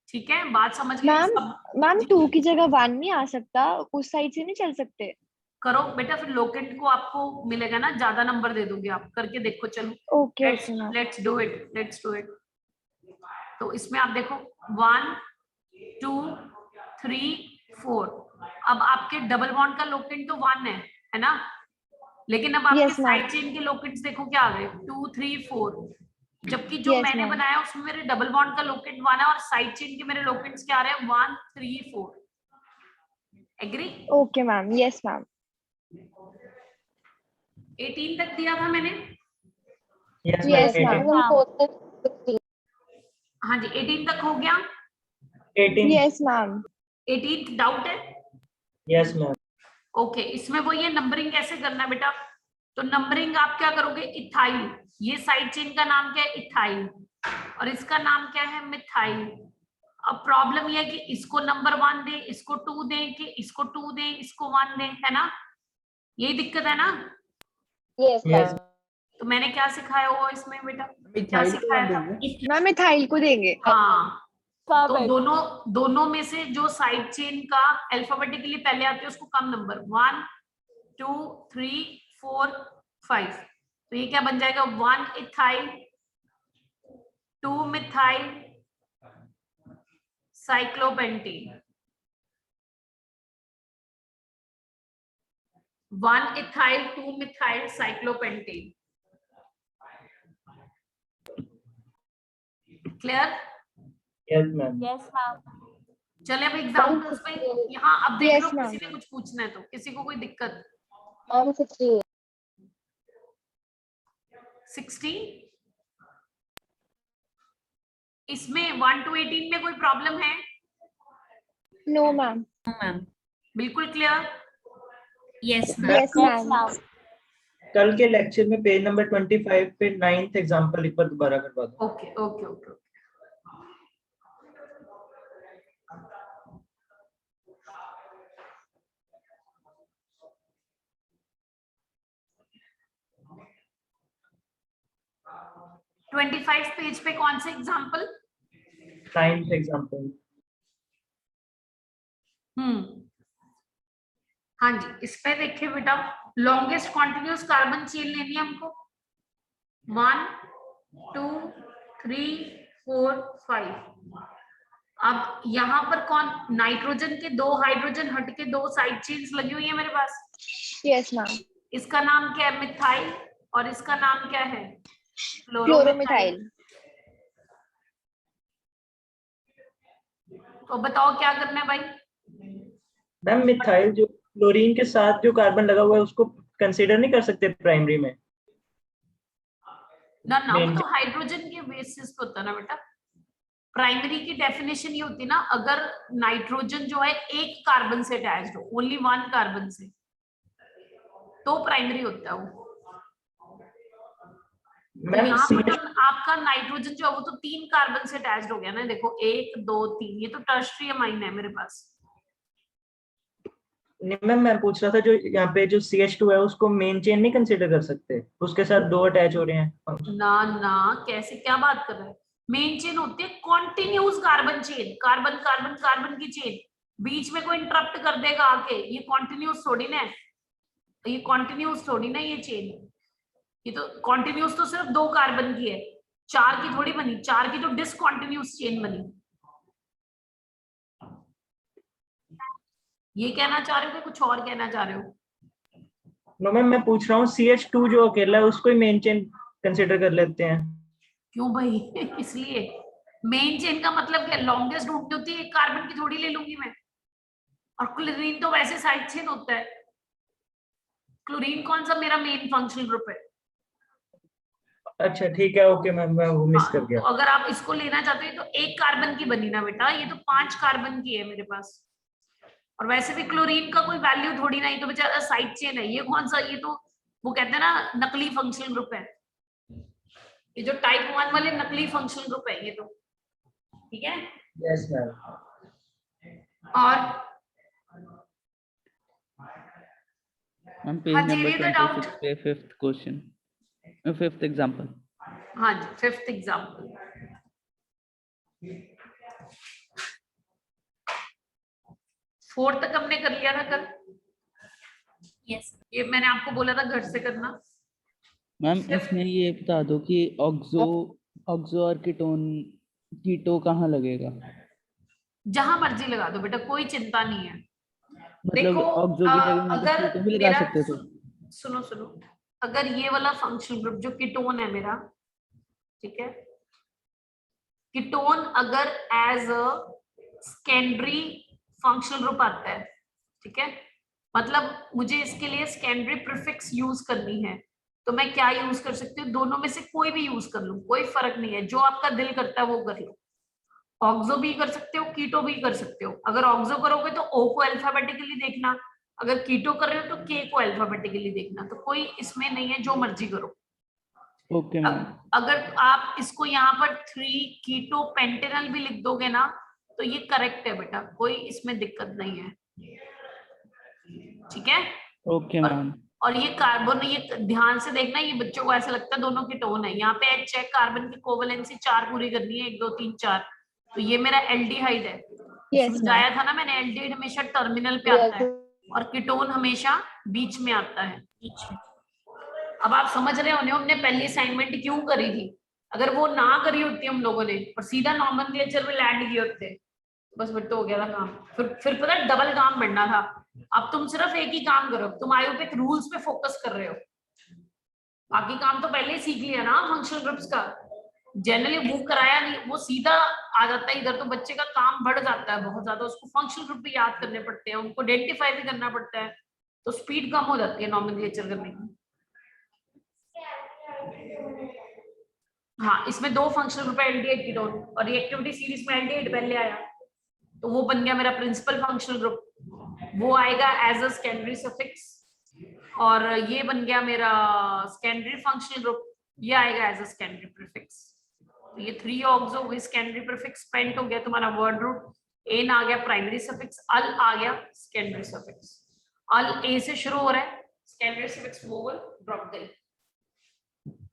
ठीक है, बात समझ गए मैम सब। मैम 2 की जगह 1 नहीं आ सकता, उस साइड से नहीं चल सकते? करो बेटा, फिर लोकेंट को आपको मिलेगा ना, ज्यादा नंबर दे दोगे आप, करके देखो। चलो okay okay ma'am. Let's do it, let's do it. तो इसमें आप देखो 1 2 3 4, अब आपके डबल बॉन्ड का लोकेंट तो 1 है ना, लेकिन अब आपके Yes, ma'am. साइड चेन के लोकेंट्स देखो क्या आ गए, 2 3 4, जबकि जो Yes, मैंने ma'am. बनाया उसमें मेरे डबल बॉन्ड का लोकेंट 1 है, और साइड चेन के मेरे लोकेंट्स क्या आ रहे हैं, 1 3 4। Agree? Okay ma'am, yes ma'am. 18 तक दिया था मैंने। Yes, Yes, ma'am. ma'am. हाँ जी, 18 तक हो गया। 18. Yes ma'am. 18 डाउट है? Yes, ma'am. ओके, इसमें वो ये नंबरिंग कैसे करना है बेटा, तो नंबरिंग आप क्या करोगे, इथाइल, ये साइड चेन का नाम क्या है, इथाइल, और इसका नाम क्या है, मिथाइल। अब प्रॉब्लम ये है कि इसको नंबर 1 दे, इसको 2 दे, कि इसको 2 दे, इसको 1 दे, है ना, यही दिक्कत है ना। Yes Yes. तो मैंने क्या सिखाया हुआ इसमें बेटा, क्या मिथाइल को सिखाया था? देंगे। मैम मिथाइल को देंगे। हाँ, तो Perfect. दोनों में से जो साइड चेन का अल्फाबेटिकली पहले आती है उसको कम नंबर, 1 2 3 4 5, तो ये क्या बन जाएगा, 1 ethyl 2 methyl cyclopentane, 1 ethyl 2 methyl cyclopentane. Clear? Yes, ma'am. Yes, ma'am. चले अब एग्जाम्पल्स पे, यहाँ अब देख Yes, लो ma'am. किसी ने कुछ पूछना है तो, किसी को कोई दिक्कत। Ma'am 16. 16 इसमें 1 to 18 में कोई प्रॉब्लम है? No ma'am. मैम बिल्कुल clear. Yes ma'am yes Yes, ma'am. ma'am. कल के लेक्चर में पेज नंबर 25 पे 9th एग्जांपल एक बार दोबारा करवा दो। Okay okay okay. 25 पेज पे कौन से एग्जाम्पल? 9th example. हाँ जी, इस पे देखिए बेटा, लॉन्गेस्ट कॉन्टिन्यूस कार्बन चेन लेनी है हमको, 1 2 3 4 5। अब यहाँ पर कौन, नाइट्रोजन के 2 हाइड्रोजन हट के 2 साइड चेन्स लगी हुई है मेरे पास, यस मैम। इसका नाम क्या है, मिथाइल, और इसका नाम क्या है, क्लोरोमिथाइल। तो बताओ क्या करना है भाई। मैम मिथाइल जो क्लोरीन के साथ जो कार्बन लगा हुआ है उसको कंसीडर नहीं कर सकते प्राइमरी में? ना ना, वो Main तो हाइड्रोजन के बेसिस पे होता है ना बेटा। प्राइमरी की डेफिनेशन ये होती है ना, अगर नाइट्रोजन जो है एक कार्बन से अटैच्ड हो, ओनली 1 कार्बन से, तो प्राइमरी होता है वो। तो मैम यहाँ पर तो आपका नाइट्रोजन जो है वो तो 3 कार्बन से अटैच्ड हो गया ना, देखो 1 2 3, ये तो टर्शियरी अमाइन है मेरे पास। मैम मैं पूछ रहा था जो यहाँ पे जो CH2 है उसको मेन चेन नहीं कंसीडर कर सकते, उसके साथ 2 अटैच हो रहे हैं। ना ना, कैसे, क्या बात कर रहे हैं, मेन चेन होती है continuous carbon chain, carbon carbon carbon की चेन, बीच में कोई इंटरप्ट कर देगा आके, ये कॉन्टिन्यूस थोड़ी ना है, ये कॉन्टिन्यूस थोड़ी ना ये चेन, ये तो कॉन्टिन्यूस तो सिर्फ 2 कार्बन की है, 4 की थोड़ी बनी, 4 की तो डिसकॉन्टिन्यूस चेन बनी। ये कहना चाह रहे हो कि कुछ और कहना चाह रहे हो? नो मैम मैं पूछ रहा हूँ CH2 जो अकेला है उसको ही मेन चेन कंसीडर कर लेते हैं। क्यों भाई इसलिए मेन चेन का मतलब क्या, लॉन्गेस्ट ढूंढनी होती है, एक कार्बन की थोड़ी ले लूंगी मैं। और क्लोरीन तो वैसे साइड चेन होता है। क्लोरीन कौन सा मेरा मेन फंक्शनल ग्रुप है। अच्छा ठीक है, ओके मैम, मैं वो मिस कर हाँ, गया। तो अगर आप इसको लेना चाहते हैं तो एक कार्बन की बनी ना बेटा, ये तो 5 कार्बन की है मेरे पास। और वैसे भी क्लोरीन का कोई वैल्यू थोड़ी ना, ये तो बेचारा साइड चेन है। ये कौन सा, ये तो वो कहते हैं ना नकली फंक्शनल ग्रुप है। ये जो टाइप 1 वाले नकली फंक्शनल ग्रुप है ये तो, ठीक है। Yes ma'am. और मैम हाँ पेज जी, नंबर read the doubt। 26 पे फिफ्थ क्वेश्चन, फिफ्थ एग्जांपल। हाँ जी, 5th एग्जाम्पल। 4 तक हमने कर लिया था कल। यस ये मैंने आपको बोला था घर से करना। मैम इसमें ये बता दो कि ऑक्सो ऑक्सो और कीटो कहाँ लगेगा? जहां मर्जी लगा दो बेटा, कोई चिंता नहीं है। मतलब देखो ऑक्सो की जगह मतलब अगर कीटो भी लगा मेरा, सकते थे। सुनो सुनो, अगर ये वाला फंक्शनल ग्रुप जो कीटोन है मेरा, ठीक है, कीटोन अगर as a secondary functional group आता है, ठीक है, मतलब मुझे इसके लिए सेकेंडरी प्रीफिक्स यूज करनी है, तो मैं क्या यूज कर सकती हूँ, दोनों में से कोई भी यूज कर लूं, कोई फर्क नहीं है, जो आपका दिल करता है वो कर लो। ऑक्सो भी कर सकते हो, कीटो भी कर सकते हो। अगर ऑक्सो करोगे तो ओ को अल्फाबेटिकली देखना, अगर कीटो कर रहे हो तो के को अल्फाबेटिकली देखना, तो कोई इसमें नहीं है, जो मर्जी करो। Okay ma'am. अगर आप इसको यहाँ पर 3 कीटो पेंटेनल भी लिख दोगे ना तो ये करेक्ट है बेटा, कोई इसमें दिक्कत नहीं है, ठीक है। Okay ma'am. और ये कार्बन, ये ध्यान से देखना, ये बच्चों को ऐसा लगता है दोनों कीटोन है। यहाँ पे चेक कार्बन की कोवेलेंसी 4 पूरी करनी है, 1 2 3 4, तो ये मेरा एल्डिहाइड है। Yes, समझाया था ना मैंने, एल्डिहाइड हमेशा टर्मिनल पे आता है और कीटोन हमेशा बीच में आता है। अब आप समझ रहे होने हमने पहली असाइनमेंट क्यों करी थी। अगर वो ना करी होती हम लोगों ने और सीधा नॉमेनक्लेचर में लैंड किए होते, बस फिर तो हो गया था काम। फिर पता डबल काम बढ़ना था। अब तुम सिर्फ एक ही काम करो, तुम आयुर्वेदिक रूल्स पे फोकस कर रहे हो, बाकी काम तो पहले ही सीख लिया ना फंक्शनल ग्रुप्स का। जनरली वो कराया नहीं, वो सीधा आ जाता है इधर, तो बच्चे का काम बढ़ जाता है बहुत ज्यादा, उसको फंक्शनल ग्रुप भी याद करने पड़ते हैं, उनको आइडेंटिफाई भी करना पड़ता है, तो स्पीड कम हो जाती है नॉमेनक्लेचर करने की। हाँ, इसमें 2 फंक्शनल ग्रुप है, एल्डिहाइड कीटोन, और रिएक्टिविटी सीरीज में एल्डिहाइड पहले आया, तो वो बन गया मेरा प्रिंसिपल फंक्शनल ग्रुप, वो आएगा एज अ सेकेंडरी सफिक्स। और ये बन गया मेरा सेकेंडरी फंक्शनल ग्रुप, ये आएगा एज अ सेकेंडरी प्रीफिक्स। तो ये 3 oxo with secondary prefix pent हो गया तुम्हारा वर्ड रूट। एन आ गया प्राइमरी सफिक्स, अल आ गया सेकेंडरी सफिक्स। अल ए से शुरू हो रहा है, सेकेंडरी सफिक्स वोवल ड्रॉप गई।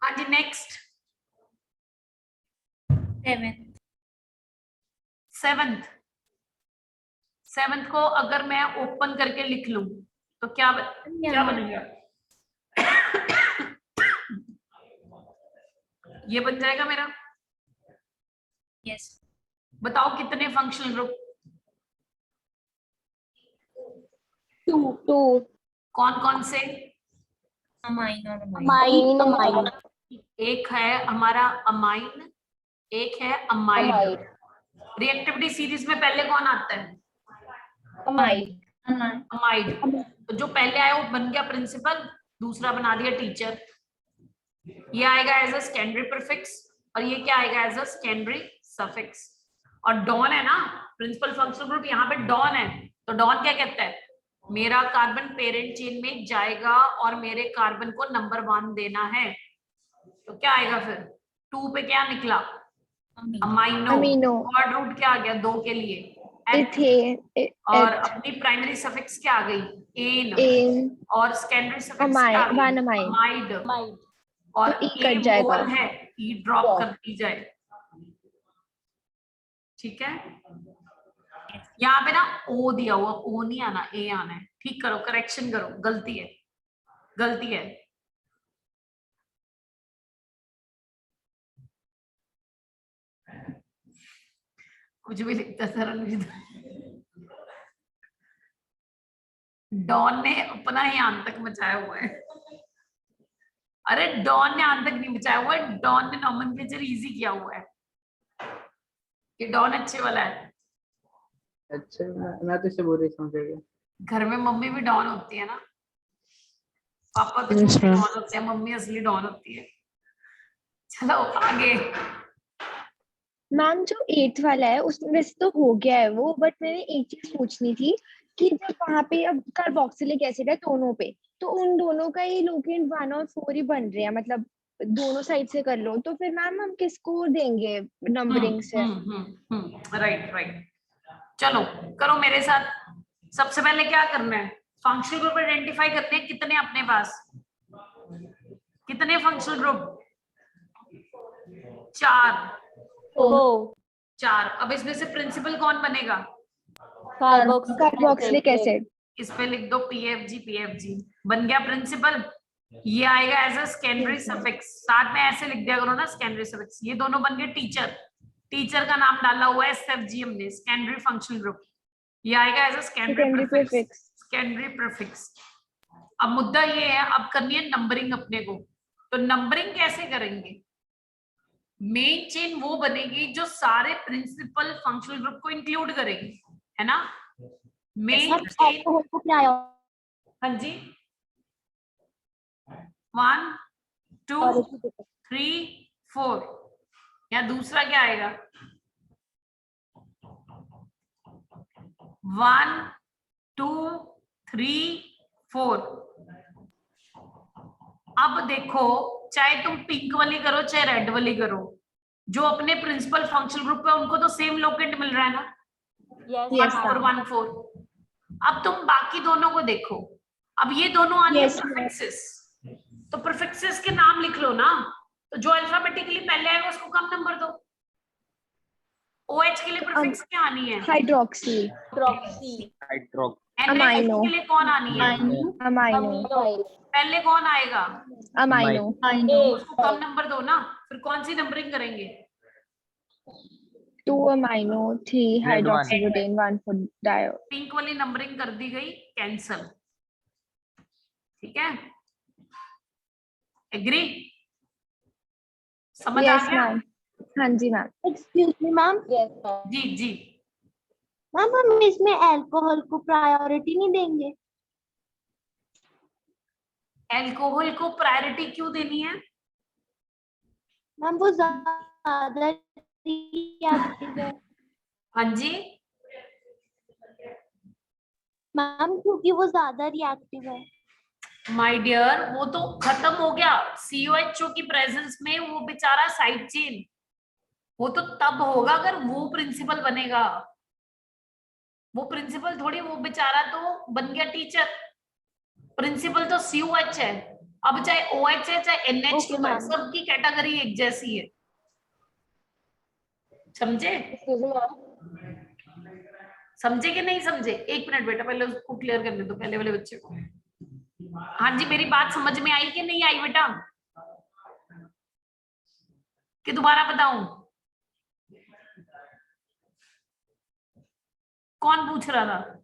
हाँ जी, नेक्स्ट 7th को अगर मैं ओपन करके लिख लूं तो क्या बनेगा? ये बन जाएगा मेरा। यस बताओ कितने फंक्शनल ग्रुप? 2 कौन कौन से? अमाइन और अमाइन। अमाइन एक है हमारा अमाइन, एक है अमाइड। रिएक्टिविटी सीरीज में पहले कौन आता है? अमाइड। तो जो पहले आया वो बन गया प्रिंसिपल, दूसरा बना दिया टीचर। ये आएगा एज अ सेकेंडरी प्रीफिक्स और ये क्या आएगा एज अ सेकेंडरी सफिक्स। और डॉन है ना प्रिंसिपल फंक्शनल ग्रुप, यहाँ पे डॉन है, तो डॉन क्या कहता है? मेरा कार्बन पेरेंट चेन में जाएगा और मेरे कार्बन को नंबर 1 देना है, तो क्या आएगा फिर? 2 पे क्या निकला? अमाइनो। वर्ड रूट क्या आ गया 2 के लिए? और अपनी प्राइमरी सफिक्स क्या आ गई? एन। और सेकेंडरी सफिक्स क्या आ गई? अमाइड। और तो ई कट जाएगा, है, ई ड्रॉप कर दी जाए, ठीक है। यहाँ पे ना ओ दिया हुआ, ओ नहीं आना, ए आना है। ठीक करो, करेक्शन करो, गलती है, गलती है। कुछ भी लिखता सर डॉन ने अपना ही आंतक मचाया हुआ है। अरे डॉन ने आंतक नहीं मचाया हुआ है, डॉन ने नॉमेनक्लेचर इजी किया हुआ है। ये डॉन अच्छे वाला है। अच्छा मैं तो इसे बुरी समझ गया। घर में मम्मी भी डॉन होती है ना, पापा तो Yes, छोटे ma'am. डॉन होते हैं, मम्मी असली डॉन होती है। चलो आगे। मैम जो 8th वाला है उसमें वैसे तो हो गया है वो, बट मैंने एक चीज पूछनी थी कि जब वहां पे अब कार्बोक्सिलिक एसिड है दोनों पे, तो उन दोनों का ही लोकेंट 1 और 4 ही बन रहे हैं, मतलब दोनों साइड से कर लो, तो फिर मैम हम किसको देंगे नंबरिंग से? Right right. चलो करो मेरे साथ। सबसे पहले क्या करना है, फंक्शनल ग्रुप आइडेंटिफाई करते हैं। कितने अपने पास, कितने फंक्शनल ग्रुप? 4। 4। अब इसमें से प्रिंसिपल कौन बनेगा? Carboxylic acid. इस पे लिख दो PFG PFG, बन गया प्रिंसिपल। ये आएगा एज अ सेकेंडरी सफिक्स, साथ में ऐसे लिख दिया करो ना सेकेंडरी सफिक्स। ये दोनों बन गए टीचर, टीचर का नाम डाला हुआ है SFG हमने, सेकेंडरी फंक्शनल ग्रुप। ये आएगा as a secondary prefix, secondary prefix. अब मुद्दा ये है, अब करनी है नंबरिंग अपने को। तो नंबरिंग कैसे करेंगे? मेन चेन वो बनेगी जो सारे प्रिंसिपल फंक्शनल ग्रुप को इंक्लूड करेगी, है ना? Main chain. हाँ जी, 1 2 3 4। या दूसरा क्या आएगा? 1 2 3 4। अब देखो, चाहे तुम पिंक वाली करो चाहे रेड वाली करो, जो अपने प्रिंसिपल फंक्शनल ग्रुप है उनको तो सेम लोकेंट मिल रहा है ना, 1 4 1 4। अब तुम बाकी दोनों को देखो। अब ये दोनों आने हैं प्रीफिक्सेस, तो प्रीफिक्सेस के नाम लिख लो ना। तो जो अल्फाबेटिकली पहले आएगा उसको कम नंबर दो। OH के लिए प्रीफिक्स क्या आनी है? हाइड्रोक्सी। NH के लिए कौन आनी है? अमाइनो। पहले कौन आएगा? अमाइनो। उसको कम नंबर दो ना। फिर कौन सी नंबरिंग करेंगे? 2 अमाइनो, 3 हाइड्रोक्सीब्यूटेन, 1 फॉर डायो। पिंक वाली नंबरिंग कर दी गई, कैंसल। ठीक है, एग्री? समझ आ गया? हाँ जी मैम। Excuse me ma'am. जी जी मैम हम इसमें अल्कोहल को प्रायोरिटी नहीं देंगे? अल्कोहल को प्रायोरिटी क्यों देनी है? मैम वो ज्यादा रिएक्टिव है। हाँ जी मैम क्योंकि वो ज्यादा रिएक्टिव है। माय डियर, वो तो खत्म हो गया। COHO की प्रेजेंस में वो बेचारा साइड चेन, वो तो तब होगा अगर वो प्रिंसिपल बनेगा। वो प्रिंसिपल थोड़ी, वो बेचारा तो बन गया टीचर। प्रिंसिपल तो COH है। अब चाहे OH है चाहे NH है, सबकी कैटेगरी एक जैसी है। समझे? समझे कि नहीं समझे? एक मिनट बेटा, पहले उसको क्लियर करने दो, पहले वाले बच्चे को। हाँ जी, मेरी बात समझ में आई कि नहीं आई बेटा? कि दोबारा बताऊं? कौन पूछ रहा था?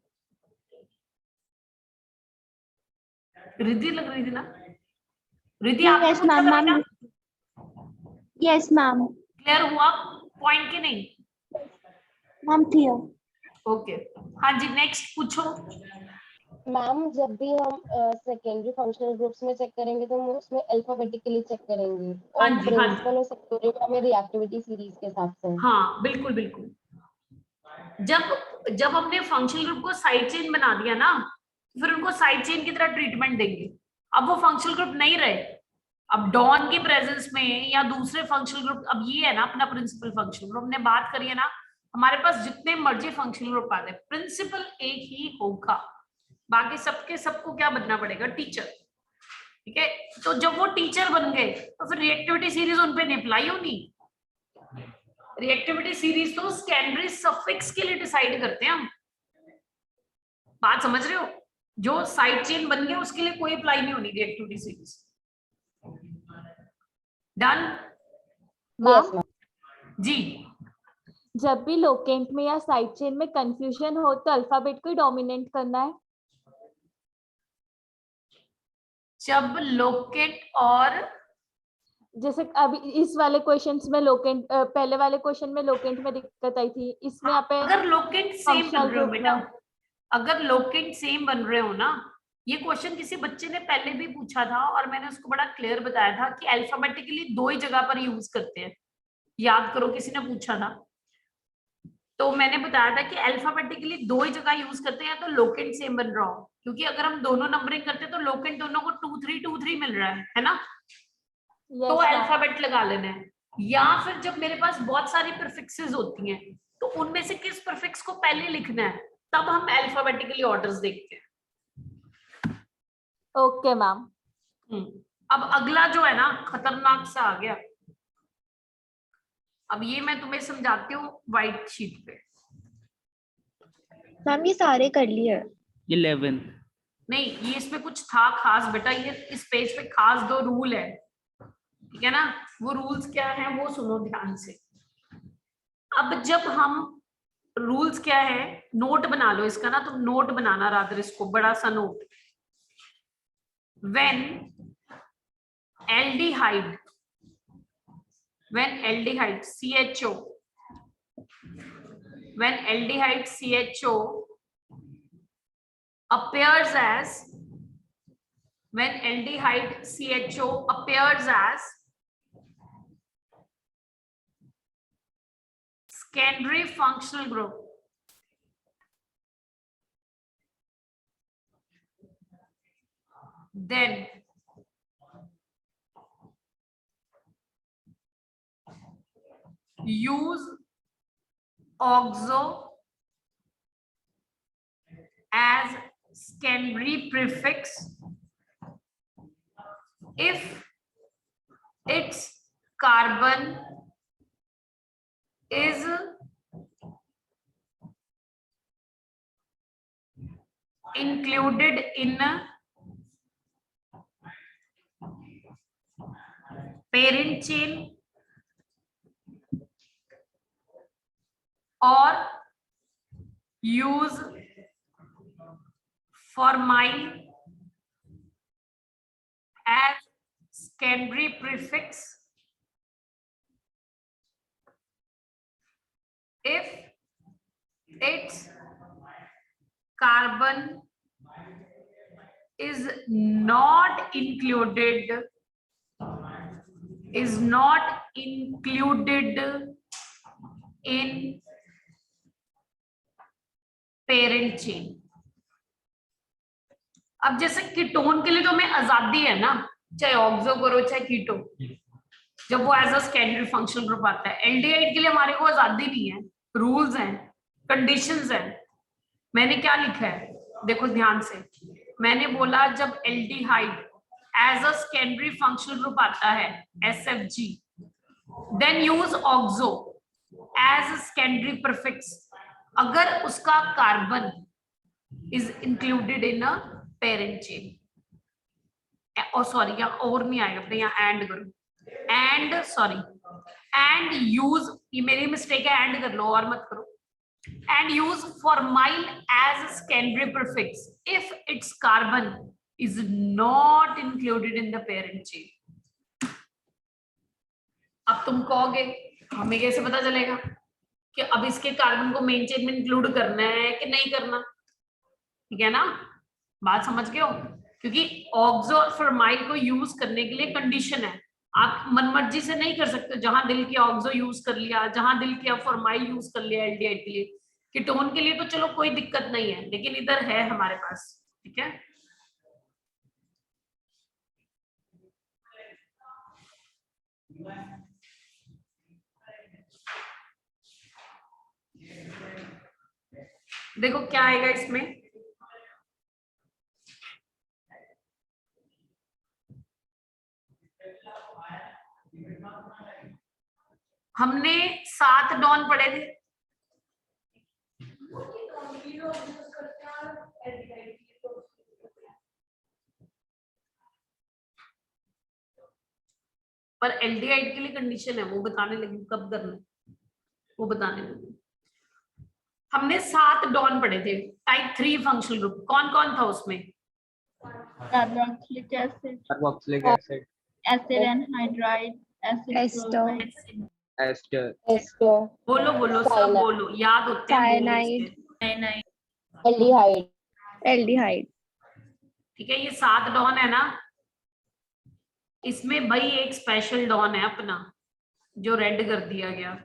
रिद्धि लग रही थी ना? रिद्धि आप? Yes ma'am. Yes ma'am. Clear हुआ पॉइंट कि नहीं? Ma'am clear. ओके, हाँ जी, नेक्स्ट पूछो। मैम जब भी हम सेकेंडरी फंक्शनल ग्रुप्स में चेक करेंगे तो हम उसमें अल्फाबेटिकली चेक करेंगे, और प्रिंसिपल और सेकेंडरी में रिएक्टिविटी सीरीज के हिसाब से। हाँ बिल्कुल बिल्कुल। जब हमने फंक्शनल ग्रुप को साइड चेन बना दिया ना, फिर उनको साइड चेन की तरह ट्रीटमेंट देंगे। अब वो फंक्शनल ग्रुप नहीं रहे, अब डॉन की प्रेजेंस में या दूसरे फंक्शनल ग्रुप, अब ये है ना अपना प्रिंसिपल फंक्शनल ग्रुप, हमने बात करी है ना, हमारे पास जितने मर्जी फंक्शनल ग्रुप आ जाए, प्रिंसिपल एक ही होगा। बाकी सबके सबको क्या बनना पड़ेगा? टीचर। ठीक है, तो जब वो टीचर बन गए तो फिर रिएक्टिविटी सीरीज उन पे अप्लाई होगी। रिएक्टिविटी सीरीज तो सेकेंडरी सफिक्स के लिए डिसाइड करते हैं हम। बात समझ रहे हो? जो साइड चेन बन गया उसके लिए कोई अप्लाई नहीं होनी रिएक्टिविटी सीरीज। डन? मैम जी, जब भी लोकेंट में या साइड चेन में कंफ्यूजन हो तो अल्फाबेट को डोमिनेट करना है? जब लोकेट और जैसे अभी इस वाले क्वेश्चंस में लोकेंट, पहले वाले क्वेश्चन में लोकेंट में दिक्कत आई थी, इसमें यहाँ पे अगर लोकेंट सेम बन functional रहे हो group बेटा, में। अगर लोकेंट सेम बन रहे हो ना, ये क्वेश्चन किसी बच्चे ने पहले भी पूछा था और मैंने उसको बड़ा क्लियर बताया था कि अल्फाबेटिकली 2 ही जगह पर यूज करते हैं, याद करो किसी ने पूछा था, तो मैंने बताया था कि अल्फाबेटिकली 2 ही जगह यूज करते हैं, तो लोकेंट सेम बन रहा हो, क्योंकि अगर हम दोनों नंबरिंग करते हैं तो लोकेंट दोनों को 2 3 2 3 मिल रहा है ना, तो अल्फाबेट लगा लेना है। या फिर जब मेरे पास बहुत सारी प्रीफिक्सेस होती हैं तो उनमें से किस प्रीफिक्स को पहले लिखना है, तब हम अल्फाबेटिकली ऑर्डर्स देखते हैं। Okay ma'am. अब अगला जो है ना खतरनाक सा आ गया, अब ये मैं तुम्हें समझाती हूँ व्हाइट शीट पे। मैम ये सारे कर लिए। 11 नहीं, ये इसमें कुछ था खास बेटा, ये इस पेज पे खास 2 रूल है, ठीक है ना। वो रूल्स क्या है वो सुनो ध्यान से। अब जब हम रूल्स क्या है, नोट बना लो इसका ना, तुम नोट बनाना रादर, इसको बड़ा सा note. When aldehyde CHO, when aldehyde CHO appears as, when aldehyde CHO appears as secondary functional group, then use oxo as secondary prefix if its carbon is included in parent chain or use formyl as secondary prefix if its carbon is not included in parent chain. अब जैसे ketone के लिए तो हमें आजादी है ना, चाहे ऑक्सो करो चाहे कीटो, जब वो as a secondary functional group आता है। एल्डिहाइड के लिए हमारे को आजादी नहीं है, रूल्स हैं, कंडीशंस हैं। मैंने क्या लिखा है देखो ध्यान से, मैंने बोला जब aldehyde as a secondary functional group आता है SFG, then use oxo as a secondary prefix अगर उसका carbon is included in a parent chain. और सॉरी यहाँ और नहीं आएगा बेटा, यहाँ एंड करो, एंड सॉरी एंड यूज, ये मेरी मिस्टेक है, एंड कर लो और मत करो। And use formyl as secondary prefix if its carbon is not included in the parent chain. अब तुम कहोगे हमें कैसे पता चलेगा कि अब इसके कार्बन को मेन चेन में इंक्लूड करना है कि नहीं करना, ठीक है ना, बात समझ गए हो। क्योंकि ऑक्सो और फॉर्माइल को यूज करने के लिए कंडीशन है, आप मनमर्जी से नहीं कर सकते। जहां दिल किया ऑक्सो यूज कर लिया, जहां दिल किया फॉर्माइल यूज कर लिया एल्डिहाइड के लिए। कीटोन के लिए तो चलो कोई दिक्कत नहीं है, लेकिन इधर है हमारे पास, ठीक है। देखो क्या आएगा इसमें, हमने 7 डॉन पढ़े थे, पर एल्डिहाइड के लिए कंडीशन है, वो बताने लगी कब करना है, वो बताने लगी। हमने 7 डॉन पढ़े थे, टाइप 3 फंक्शनल ग्रुप। कौन कौन था उसमें? Carboxylic acid, acid anhydride, acid Ester. Chloride, ester, ester, बोलो बोलो सब Cyanide. बोलो, याद होते हैं बोलो Cyanide. इसके। Cyanide, aldehyde, Aldehyde. ठीक है, ये 7 डॉन है ना, इसमें भाई एक स्पेशल डॉन है अपना जो रेड कर दिया गया,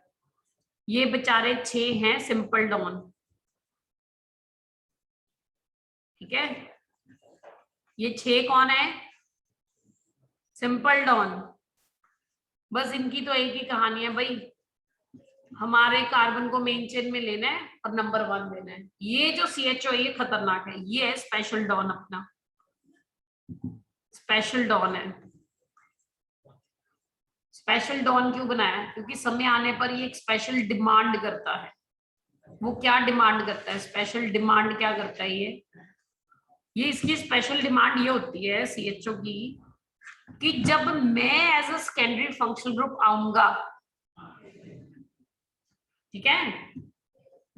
ये बेचारे 6 हैं सिंपल डॉन। ठीक है, ये 6 कौन है? Simple don. बस इनकी तो एक ही कहानी है भाई, हमारे कार्बन को मेन चेन में लेना है और नंबर 1 देना है। ये जो CHO ये खतरनाक है, ये है स्पेशल डॉन, अपना स्पेशल डॉन है। स्पेशल डॉन क्यों बनाया? क्योंकि समय आने पर ये एक स्पेशल डिमांड करता है। वो क्या डिमांड करता है? स्पेशल डिमांड क्या करता है ये इसकी स्पेशल डिमांड ये होती है CHO की कि जब मैं as a secondary functional group आऊंगा, ठीक है,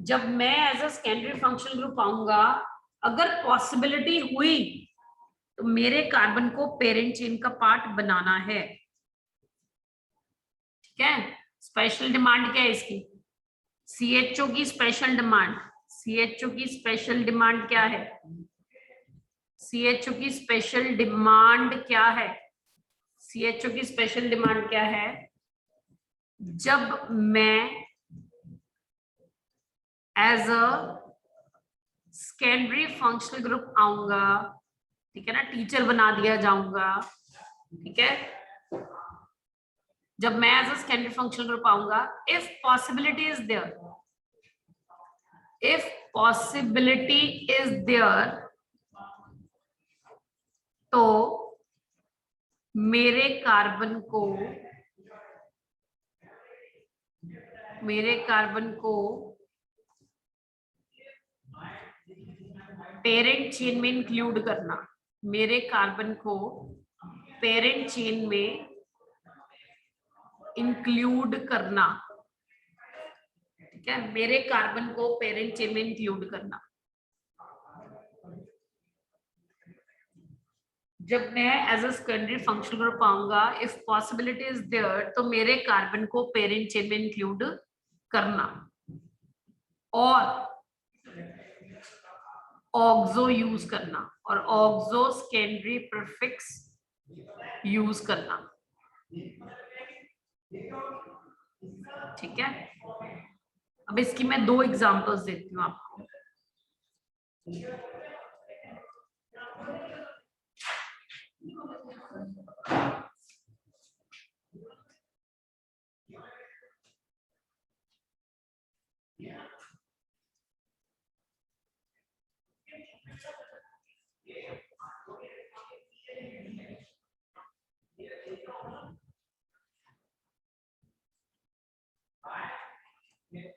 जब मैं as a secondary functional group आऊंगा, अगर पॉसिबिलिटी हुई तो मेरे कार्बन को पेरेंट चेन का पार्ट बनाना है। ठीक है, स्पेशल डिमांड क्या है इसकी? CHO की स्पेशल डिमांड, CHO की स्पेशल डिमांड क्या है? CHO की स्पेशल डिमांड क्या है? CHO की स्पेशल डिमांड क्या है? जब मैं as a secondary functional group आऊंगा, ठीक है ना, टीचर बना दिया जाऊंगा, ठीक है, जब मैं as a secondary functional group आऊंगा, if possibility is there, if possibility is there, तो मेरे कार्बन को पेरेंट चेन में इंक्लूड करना, मेरे कार्बन को पेरेंट चेन में इंक्लूड करना। ठीक है, मेरे कार्बन को पेरेंट चेन में इंक्लूड करना। जब मैं as a secondary functional group आऊंगा, इफ पॉसिबिलिटी इज देयर, तो मेरे कार्बन को पेरेंट चेन में इंक्लूड करना और ऑक्सो यूज करना, और ऑक्सो सेकेंडरी प्रीफिक्स यूज करना। ठीक है, अब इसकी मैं 2 एग्जांपल्स देती हूँ आपको।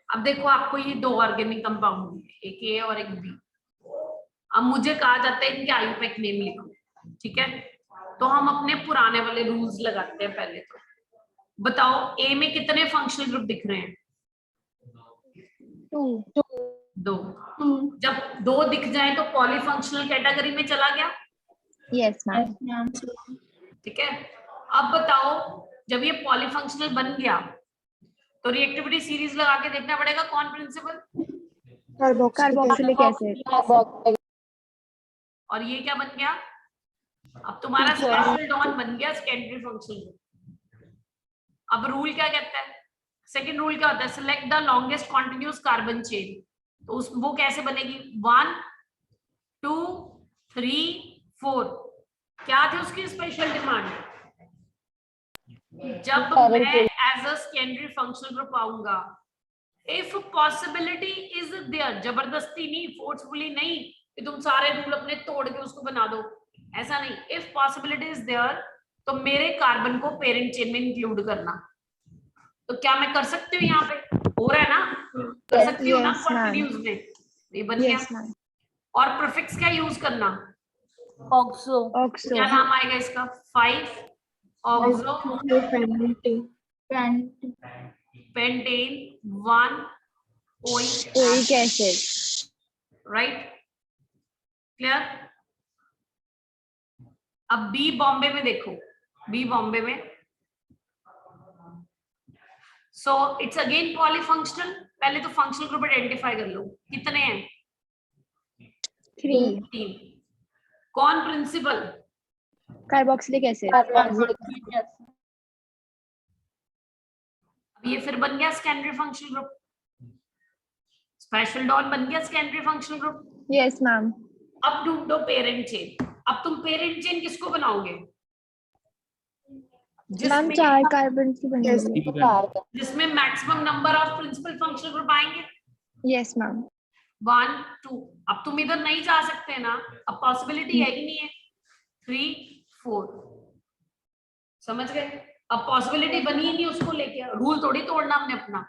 अब देखो, आपको ये 2 ऑर्गेनिक कंपाउंड है, एक A और एक B। अब मुझे कहा जाता है इनके आईयूपैक नेम लिखो। ठीक है, तो हम अपने पुराने वाले रूल्स लगाते हैं। पहले तो बताओ A में कितने फंक्शनल ग्रुप दिख रहे हैं? 2। जब 2 दिख जाए तो पॉलीफंक्शनल कैटेगरी में चला गया। Yes ma'am. ठीक है, अब बताओ जब ये पॉलीफंक्शनल बन गया तो रिएक्टिविटी सीरीज लगा के देखना पड़ेगा कौन प्रिंसिपल? Carboxylic acid. और ये क्या बन गया? अब तुम्हारा स्पेशल डॉन बन गया सेकेंडरी फंक्शनल। अब रूल क्या कहता है? सेकंड रूल क्या होता है? Select the longest continuous carbon chain. तो उस वो कैसे बनेगी? 1 2 3 4। क्या थी उसकी स्पेशल डिमांड? जब मैं as a secondary functional group आऊंगा, इफ पॉसिबिलिटी इज देयर, जबरदस्ती नहीं, फोर्सफुली नहीं कि तुम सारे रूल अपने तोड़ के उसको बना दो, ऐसा नहीं। इफ पॉसिबिलिटी इज देयर तो मेरे कार्बन को पेरेंट चेन में इंक्लूड करना। तो क्या मैं कर सकती हूँ? यहाँ पे हो रहा है ना, कर सकती हूँ ना कंटिन्यूस में, ये बन गया। और प्रीफिक्स क्या यूज करना? ऑक्सो। क्या नाम आएगा इसका? 5 oxo pentane 1 oic acid. Right, clear? अब बी बॉम्बे में देखो, बी बॉम्बे में। So it's again polyfunctional. पहले तो फंक्शनल ग्रुप आइडेंटिफाई कर लो, कितने हैं? 3 3। कौन प्रिंसिपल? Carboxylic acid. अब ये फिर बन गया secondary functional group. Special don बन गया secondary functional group. Yes ma'am. अब ढूंढो पेरेंट चेन। अब तुम पेरेंट चेन किसको बनाओगे? मैम 4 कार्बन की बनेगी। जिसमें maximum number of principal functional group आएंगे। Yes ma'am. 1 2। अब तुम इधर नहीं जा सकते ना, अब पॉसिबिलिटी है ही नहीं है। 3 4 समझ गए? अब पॉसिबिलिटी बनी ही नहीं, उसको लेके रूल थोड़ी तोड़ना हमने अपना।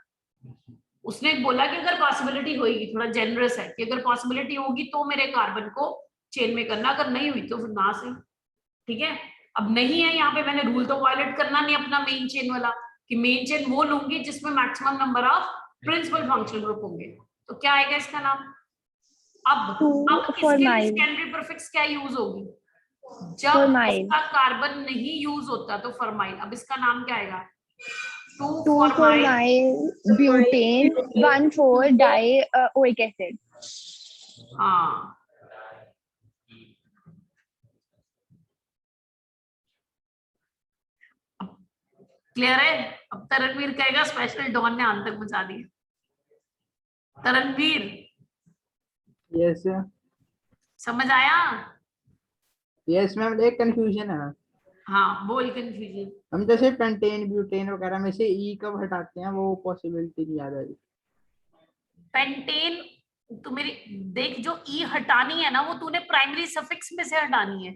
उसने बोला कि अगर पॉसिबिलिटी होगी, थोड़ा जेनरस है कि अगर पॉसिबिलिटी होगी तो मेरे कार्बन को चेन में करना, अगर नहीं हुई तो फिर ना से। ठीक है, अब नहीं है यहाँ पे, मैंने रूल तो वायलेट करना नहीं अपना मेन चेन वाला, कि मेन चेन वो लूंगी जिसमें maximum number of principal functional group होंगे। तो क्या आएगा इसका नाम? अब इसके लिए सेकेंडरी प्रीफिक्स क्या यूज होगी? जब इसका कार्बन नहीं यूज होता तो फॉर्माइल। अब इसका नाम क्या आएगा? 2,4-myl ब्यूटेन 1,4-डाई ओइक एसिड। हाँ, क्लियर है? अब तरणवीर कहेगा स्पेशल डॉन ने आन तक बचा दिया। तरणवीर, यस समझ आया? यस मैम, एक कंफ्यूजन है। हाँ बोल, कंफ्यूजन। हम जैसे पेंटेन ब्यूटेन वगैरह में से ई कब हटाते हैं, वो पॉसिबिलिटी नहीं याद है। पेंटेन तो मेरी देख, जो ई हटानी है ना वो तूने प्राइमरी सफिक्स में से हटानी है,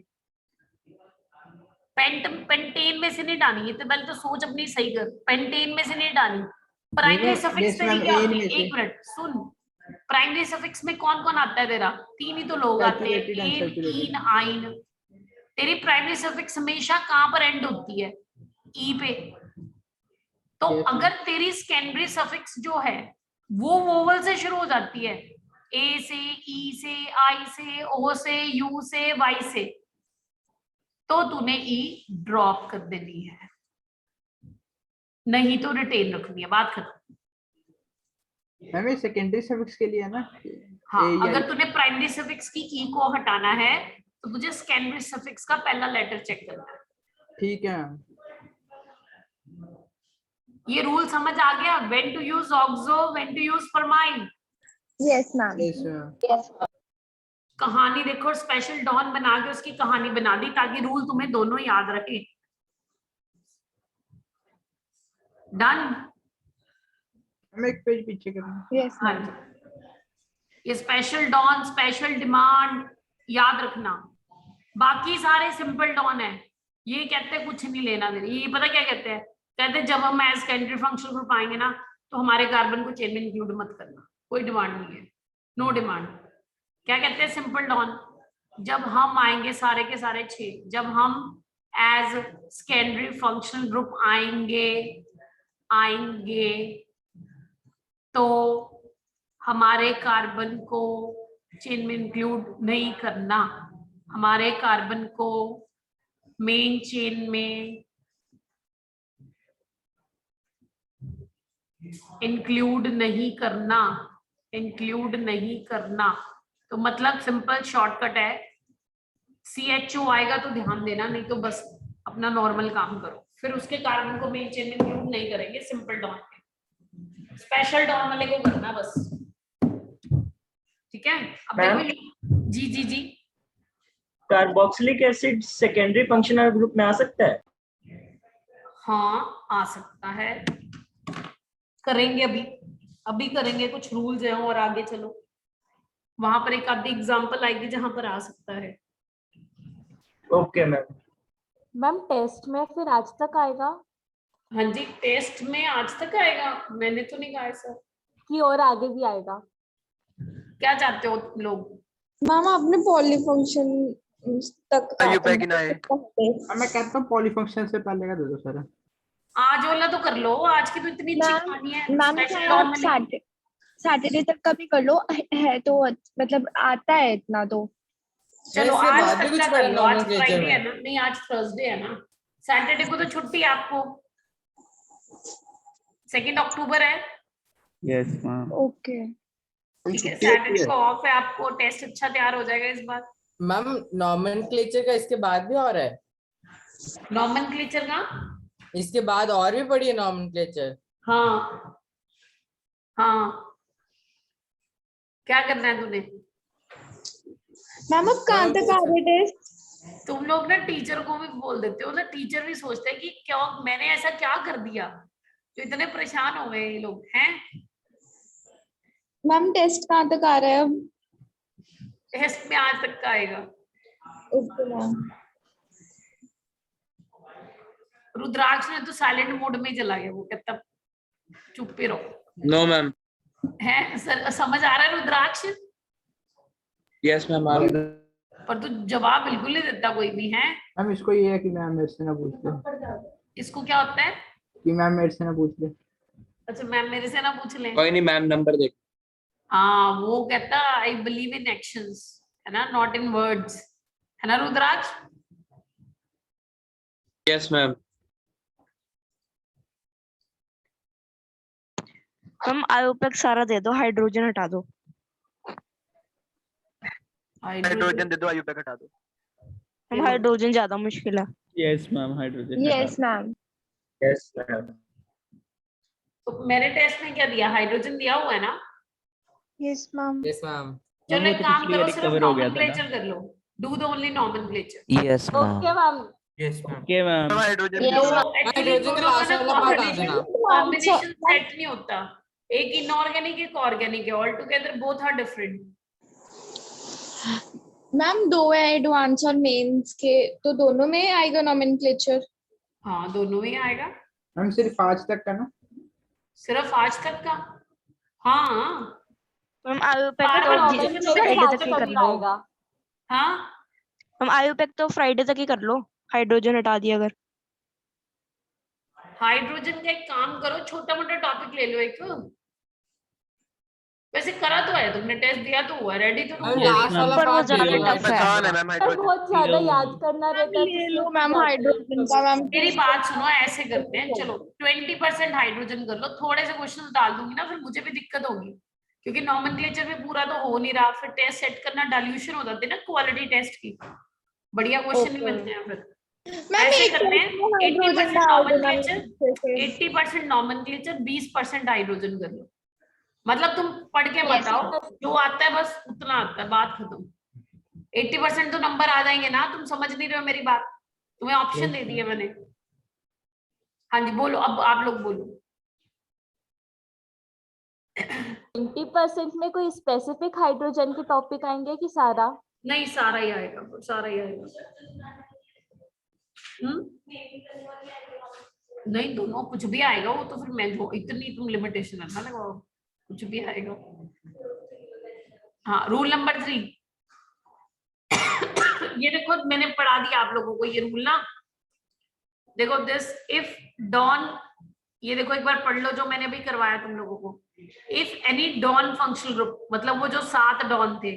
पेंटेन में से नहीं हटानी है। तो पहले तो सोच अपनी सही कर, पेंटेन में से नहीं हटानी, प्राइमरी सफिक्स तेरी क्या होती है? एक मिनट सुन, प्राइमरी सफिक्स में कौन कौन आता है तेरा? 3 ही तो लोग आते हैं, एन, ईन, आइन। तेरी प्राइमरी सफिक्स हमेशा कहां पर एंड होती है? ई पे। तो अगर तेरी सेकेंडरी सफिक्स जो है वो वोवल से शुरू हो जाती है, ए से, ई से, आई से, ओ से, यू से, वाई से, तो तूने ई ड्रॉप कर देनी है, नहीं तो रिटेन रखनी है। बात खत्म। मैम सेकेंडरी सफिक्स के लिए है ना? हाँ, अगर तूने प्राइमरी सफिक्स की ई को हटाना है तो तुझे सेकेंडरी सफिक्स का पहला लेटर चेक करना है। ठीक है, ये रूल समझ आ गया? When to use oxo, when to use formyl. Yes ma'am. Yes कहानी देखो, स्पेशल डॉन बना के उसकी कहानी बना दी ताकि रूल तुम्हें दोनों याद रहे। डन? हम एक पेज पीछे करें। Yes ma'am. ये स्पेशल डॉन, स्पेशल डिमांड याद रखना। बाकी सारे सिंपल डॉन है, ये कहते हैं कुछ नहीं लेना देना। ये पता क्या कहते हैं? कहते हैं जब हम एज सेकेंडरी फंक्शनल ग्रुप आएंगे ना तो हमारे कार्बन को चेन में इंक्लूड मत करना, कोई डिमांड नहीं है, नो डिमांड। क्या कहते हैं सिंपल डॉन? जब हम आएंगे सारे के सारे 6, जब हम एज सेकेंडरी फंक्शनल ग्रुप आएंगे तो हमारे कार्बन को चेन में इंक्लूड नहीं करना, हमारे कार्बन को मेन चेन में इंक्लूड नहीं करना। तो मतलब सिंपल शॉर्टकट है, CHO आएगा तो ध्यान देना, नहीं तो बस अपना नॉर्मल काम करो। फिर उसके कार्बन को मेन चेन में इंक्लूड नहीं करेंगे, सिंपल डॉन के। स्पेशल डॉन वाले को करना बस, ठीक है? अब देखो जी carboxylic acid secondary functional group में आ सकता है? हाँ आ सकता है, करेंगे अभी करेंगे, कुछ रूल्स हैं और आगे चलो वहां पर एक आधी एग्जांपल आएगी जहां पर आ सकता है। Okay ma'am. मैम टेस्ट में फिर आज तक आएगा? हाँ जी, टेस्ट में आज तक आएगा, मैंने तो नहीं कहा है सर कि और आगे भी आएगा। क्या चाहते हो तुम लोग? मैम आपने पॉलीफंक्शन तक मैं कहता हूँ पॉलीफंक्शन से पहले का दे दो सर। आज वाला तो कर लो, आज की तो इतनी अच्छी कहानी है। मैम सैटरडे तक का भी कर लो, है तो मतलब आता है इतना तो। चलो आज तक का कर लो, आज फ्राइडे है ना, नहीं आज थर्सडे है ना। सैटरडे को तो छुट्टी है आपको, 2 अक्टूबर है। Yes ma'am. ओके ठीक है, सैटरडे को ऑफ है आपको, टेस्ट अच्छा तैयार हो जाएगा इस बार। मैम नॉमेनक्लेचर का इसके बाद भी और है? नॉमेनक्लेचर का इसके बाद और भी पढ़ी है नॉमेनक्लेचर? हाँ हाँ, क्या करना है तूने? मैम अब कहाँ तक आ रहे टेस्ट? तुम लोग ना टीचर को भी बोल देते हो ना, टीचर भी सोचते हैं कि क्यों मैंने ऐसा क्या कर दिया जो इतने परेशान हो गए ये लोग हैं। मैम टेस्ट कहाँ तक आ रहा है अब? टेस्ट में आज तक का आएगा। Okay ma'am. रुद्राक्ष ने तो साइलेंट मोड में ही चला गया, वो कहता चुप ही रहो। No ma'am. है सर, समझ आ रहा है रुद्राक्ष? Yes ma'am. पर तू जवाब बिल्कुल नहीं देता कोई भी है। मैम इसको ये है कि मैम मेरे से ना पूछ ले। इसको क्या होता है कि मैम मेरे से ना पूछ ले। अच्छा, मैम मेरे से ना पूछ ले। कोई नहीं मैम, नंबर देख। हाँ, वो कहता आई बिलीव इन एक्शंस, है ना, नॉट इन वर्ड्स, है ना रुद्राक्ष? Yes ma'am. हम आयोपेक सारा दे दो, हाइड्रोजन हटा दो। हाइड्रोजन दे दो, आयुपेक हटा दो। हम हाइड्रोजन ज्यादा मुश्किल है। Yes ma'am, hydrogen. Yes ma'am. Yes ma'am. तो मैंने टेस्ट में क्या दिया, हाइड्रोजन दिया हुआ है ना? Yes ma'am. Yes ma'am. चलो एक काम करो, सिर्फ कवर हो गया था ना। नॉमेनक्लेचर कर लो, do the only nomenclature. Yes okay ma'am. Yes ma'am. Okay ma'am. Hydrogen hydrogen का लास्ट वाला पार्ट आ देना। कॉम्बिनेशन सेट नहीं होता, एक इनऑर्गेनिक एक ऑर्गेनिक है, all together both are different. Ma'am दो है एडवांस और मेंस के, तो दोनों में आएगा नॉमेनक्लेचर? हाँ, दोनों ही आएगा। मैम सिर्फ आज तक का ना? सिर्फ आज तक का? हाँ हम आयोपेक नॉमेनक्लेचर तो फ्राइडे तक ही कर लो। आएगा। हाँ, हम आयोपेक तो फ्राइडे तक ही कर लो, हाइड्रोजन हटा दिया अगर। हाइड्रोजन का एक काम करो, छोटा मोटा टॉपिक ले लो एक। वैसे करा तो है तुमने, टेस्ट दिया तो हुआ, रेडी तो मैम हुआ। लास्ट वाला पर वो पार्ट ज्यादा ले लो। टफ है। आसान है मैम पर हाइड्रोजन। बहुत ज्यादा याद करना रहता है। ले लो मैम हाइड्रोजन का। मैम मेरी बात सुनो, ऐसे करते हैं, चलो 20% हाइड्रोजन कर लो, थोड़े से क्वेश्चन डाल दूंगी ना, फिर मुझे भी दिक्कत होगी क्योंकि नॉमेनक्लेचर में पूरा तो हो नहीं रहा, फिर टेस्ट सेट करना डाइल्यूशन हो जाती है ना क्वालिटी टेस्ट की, बढ़िया क्वेश्चन नहीं मिलते हैं। फिर ऐसे करते हैं 80% नॉमेनक्लेचर, 80% नॉमेनक्लेचर, 20% हाइड्रोजन कर लो। मतलब तुम पढ़ के बताओ, जो आता है बस उतना आता है, बात खत्म। 80% तो नंबर आ जाएंगे ना, तुम समझ नहीं रहे हो मेरी बात, तुम्हें ऑप्शन दे दिए मैंने। हाँ जी बोलो, अब आप लोग बोलो। 20% में कोई स्पेसिफिक हाइड्रोजन के टॉपिक आएंगे कि सारा? नहीं, सारा ही आएगा, सारा ही आएगा। नहीं, दोनों कुछ भी आएगा, वो तो फिर मैं जो इतनी तुम लिमिटेशन है ना लगाओ, कुछ भी आएगा। हाँ, रूल नंबर 3 ये देखो, मैंने पढ़ा दिया आप लोगों को ये रूल ना, देखो दिस इफ डॉन, ये देखो एक बार पढ़ लो जो मैंने अभी करवाया तुम लोगों को। If any don functional group, मतलब वो जो 7 डॉन थे,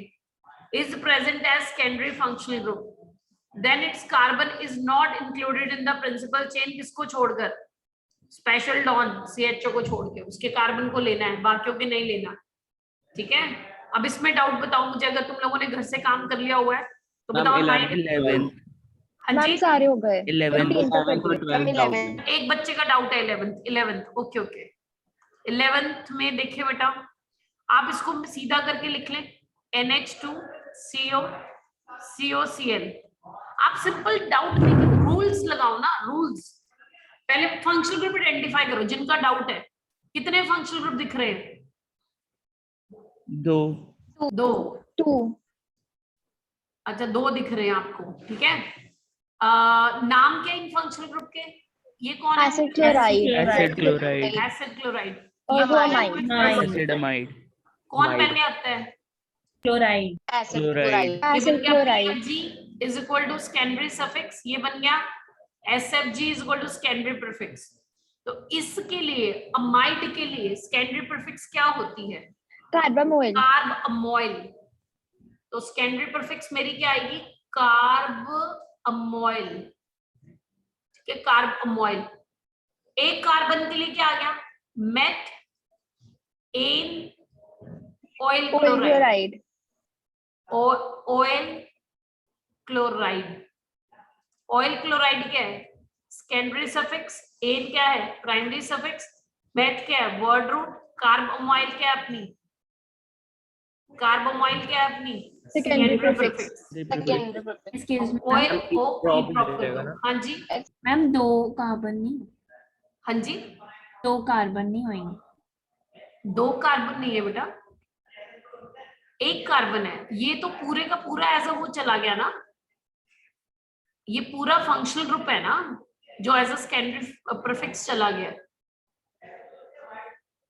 is present as secondary functional group, then its carbon is not included in the principal chain. किसको छोड़कर? स्पेशल डॉन CHO को छोड़ के, उसके कार्बन को लेना है, बाकियों के नहीं लेना। ठीक है, अब इसमें डाउट बताओ मुझे, अगर तुम लोगों ने घर से काम कर लिया हुआ है तो बताओ। 11th हाँ जी, सारे हो गए। 11th एक बच्चे का डाउट है 11th। ओके ओके, 11th में देखिए बेटा, आप इसको सीधा करके लिख लें, NH2CO COCl। आप सिंपल डाउट नहीं, रूल्स लगाओ ना, रूल्स। पहले फंक्शनल ग्रुप आइडेंटिफाई करो जिनका डाउट है। कितने फंक्शनल ग्रुप दिख रहे हैं? 2। 2। अच्छा, 2 दिख रहे हैं आपको, ठीक है। नाम क्या इन फंक्शनल ग्रुप के? ये कौन है? Acid chloride. Acid chloride. Acid chloride. और वो अमाइड। एसिडमाइड। कौन पहले आता है? Chloride. Acid chloride. Chloride. Acid chloride. G is equal to secondary suffix, ये बन गया। SFG is equal to secondary prefix। तो इसके लिए, अमाइड के लिए secondary prefix क्या होती है? कार्बामोइल। कार्बअमोइल। तो secondary prefix मेरी क्या आएगी? कार्बअमोइल। कि कार्बोमोइल, एक कार्बन के लिए क्या आ गया, methanoyl chloride, oyl chloride. Oyl chloride क्या है, सेकेंडरी सफिक्स, एन क्या है प्राइमरी सफिक्स, मेथ क्या है वर्ड रूट, कार्बोमोइल क्या है अपनी, कार्बोमोइल क्या है अपनी secondary prefix. Excuse me oyl o proper. हाँ जी मैम, 2 कार्बन नहीं, हाँ जी 2 कार्बन नहीं होंगे। 2 कार्बन नहीं है बेटा, 1 कार्बन है। ये तो पूरे का पूरा एज अ वो चला गया ना, ये पूरा फंक्शनल ग्रुप है ना जो एज अ सेकेंडरी प्रीफिक्स चला गया।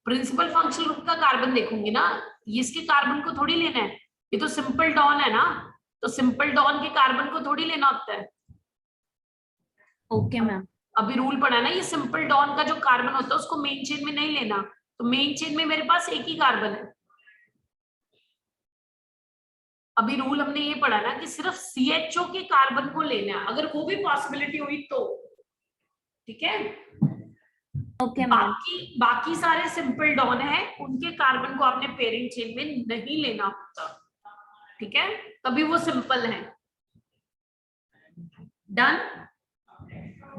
प्रिंसिपल फंक्शनल ग्रुप का कार्बन देखूंगी ना, इसके कार्बन को थोड़ी लेना है, ये तो सिंपल डॉन है ना, तो सिंपल डॉन के कार्बन को थोड़ी लेना होता है। ओके मैम, अभी रूल पढ़ा ना, ये सिंपल डॉन का जो कार्बन होता है उसको मेन चेन में नहीं लेना, तो मेन चेन में मेरे पास एक ही कार्बन है। अभी रूल हमने ये पढ़ा ना कि सिर्फ CHO के कार्बन को लेना है, अगर वो भी पॉसिबिलिटी हुई तो, ठीक है। ओके मैम, बाकी सारे सिंपल डॉन है, उनके कार्बन को आपने पेरेंट चेन में नहीं लेना होता, ठीक है, तभी वो सिंपल है। डन?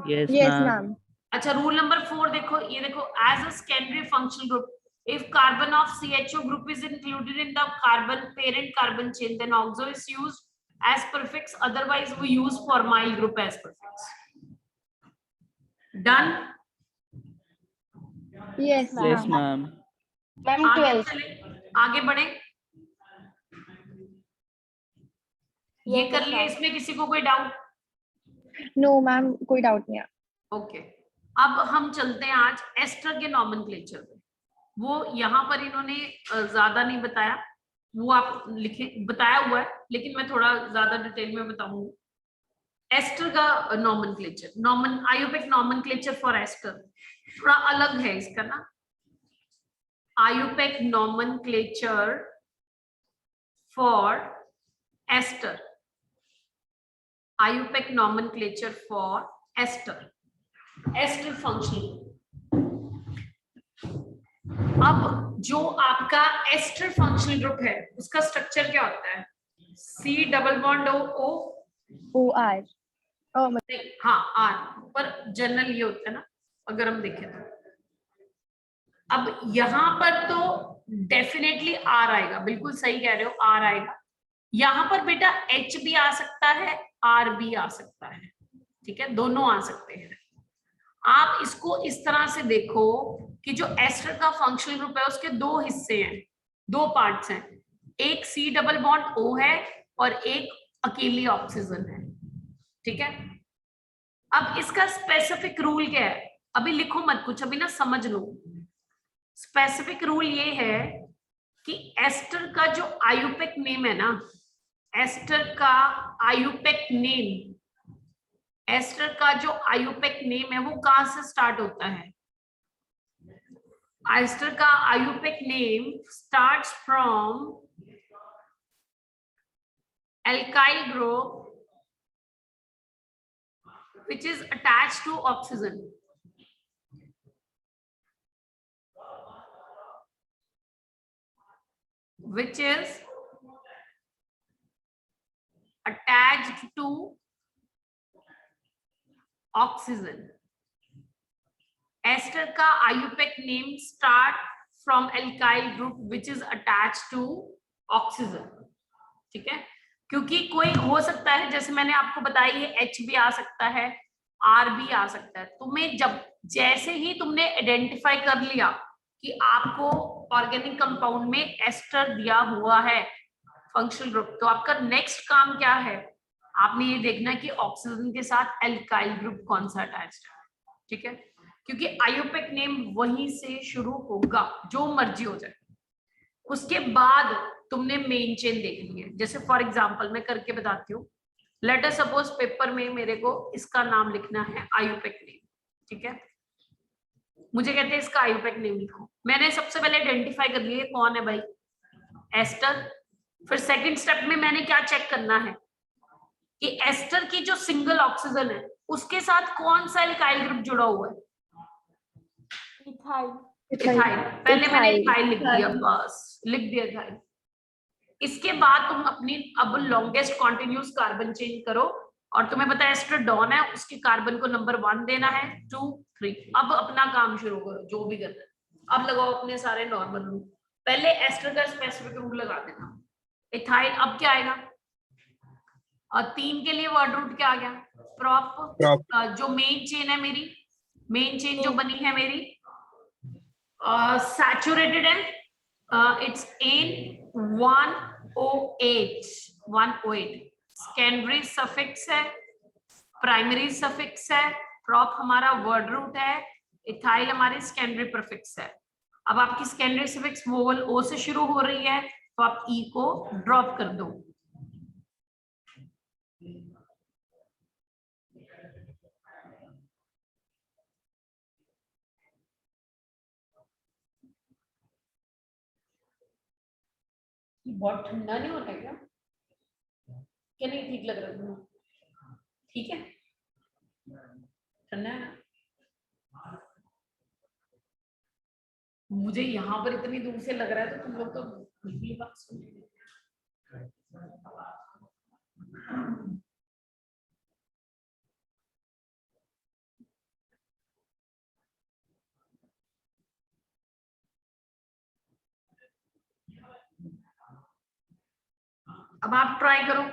Yes ma'am. अच्छा रूल नंबर 4 देखो, ये देखो, as a secondary functional group if carbon of CHO group is included in the carbon parent carbon chain, then oxo is used as prefix, otherwise we use formyl group as prefix. Done? Yes ma'am. आगे बढ़े, ये कर लिया, इसमें किसी को कोई doubt? No ma'am, कोई डाउट नहीं है। ओके, अब हम चलते हैं आज एस्टर के नॉमेनक्लेचर पे। वो यहाँ पर इन्होंने ज्यादा नहीं बताया, वो आप लिखे बताया हुआ है, लेकिन मैं थोड़ा ज्यादा डिटेल में बताऊंगी। एस्टर का nomenclature, IUPAC nomenclature for ester थोड़ा अलग है इसका ना। IUPAC nomenclature for ester, IUPAC nomenclature for ester, ester function. अब जो आपका एस्टर फंक्शनल ग्रुप है उसका स्ट्रक्चर क्या होता है, C double bond O R, हाँ R, पर जनरल ये होता है ना अगर हम देखें तो। अब यहाँ पर तो डेफिनेटली R आएगा, बिल्कुल सही कह रहे हो, R आएगा। यहाँ पर बेटा H भी आ सकता है, R भी आ सकता है, ठीक है, दोनों आ सकते हैं। आप इसको इस तरह से देखो कि जो एस्टर का फंक्शनल ग्रुप है उसके 2 हिस्से हैं, 2 पार्ट्स हैं, एक C डबल बॉन्ड O है और एक अकेली ऑक्सीजन है, ठीक है। अब इसका स्पेसिफिक रूल क्या है, अभी लिखो मत कुछ, अभी ना समझ लो। स्पेसिफिक रूल ये है कि एस्टर का जो आयुपेक नेम है ना, एस्टर का आयुपेक नेम, एस्टर का जो आयुपेक नेम है वो कहां से स्टार्ट होता है, एस्टर का IUPAC name starts from alkyl group which is attached to oxygen, which is attached to oxygen. Ester का IUPAC name start from alkyl group which is attached to oxygen, ठीक है। क्योंकि कोई हो सकता है, जैसे मैंने आपको बताया, ये H भी आ सकता है, R भी आ सकता है। तुम्हें जैसे ही तुमने आइडेंटिफाई कर लिया कि आपको ऑर्गेनिक कंपाउंड में एस्टर दिया हुआ है फंक्शनल ग्रुप, तो आपका नेक्स्ट काम क्या है, आपने ये देखना कि ऑक्सीजन के साथ एल्काइल ग्रुप कौन सा अटैच्ड है, ठीक है, क्योंकि आयुपेक नेम वहीं से शुरू होगा, जो मर्जी हो जाए। उसके बाद तुमने मेन चेन देखनी है। जैसे फॉर एग्जांपल मैं करके बताती हूँ, लेट अस सपोज पेपर में मेरे को इसका नाम लिखना है आयुपेक नेम, ठीक है, मुझे कहते हैं इसका आयुपेक नेम लिखो। मैंने सबसे पहले आइडेंटिफाई कर लिया कौन है भाई, एस्टर। फिर सेकंड स्टेप में मैंने क्या चेक करना है कि एस्टर की जो सिंगल ऑक्सीजन है उसके साथ कौन सा इथाइल ग्रुप जुड़ा हुआ है? इथाइल। इथाइल। पहले मैंने इथाइल। इथाइल लिख दिया, बस लिख दिया इथाइल। इसके बाद तुम अपनी अब लॉन्गेस्ट कॉन्टिन्यूस कार्बन चेंज करो और तुम्हें पता है एस्ट्राडॉन है, उसके कार्बन को नंबर 1 देना है, 2, 3। अब अपना काम शुरू करो, जो भी करना है। अब लगाओ अपने सारे नॉर्मल रूट। पहले एस्टर का स्पेसिफिक रूट लगा देना। इथाइल अब क्या आएगा? और 3 के लिए वर्ड रूट क्या आ गया? प्रॉप। जो मेन चेन है मेरी, मेन चेन जो बनी है मेरी सैचुरेटेड है, it's N1OH 1OH। Secondary suffix है, प्राइमरी सफिक्स है, प्रॉप हमारा वर्ड रूट है, इथाइल हमारी सेकेंडरी प्रीफिक्स है। अब आपकी सेकेंडरी सफिक्स वोवल ओ से शुरू हो रही है तो आप ई को ड्रॉप कर दो। बहुत ठंडा नहीं होता क्या? क्या नहीं ठीक लग रहा है? ठीक है, ठंडा है ना? मुझे यहाँ पर इतनी दूर से लग रहा है तो तुम लोग तो बिल्कुल बात सुन रहे हो। अब आप ट्राई करो।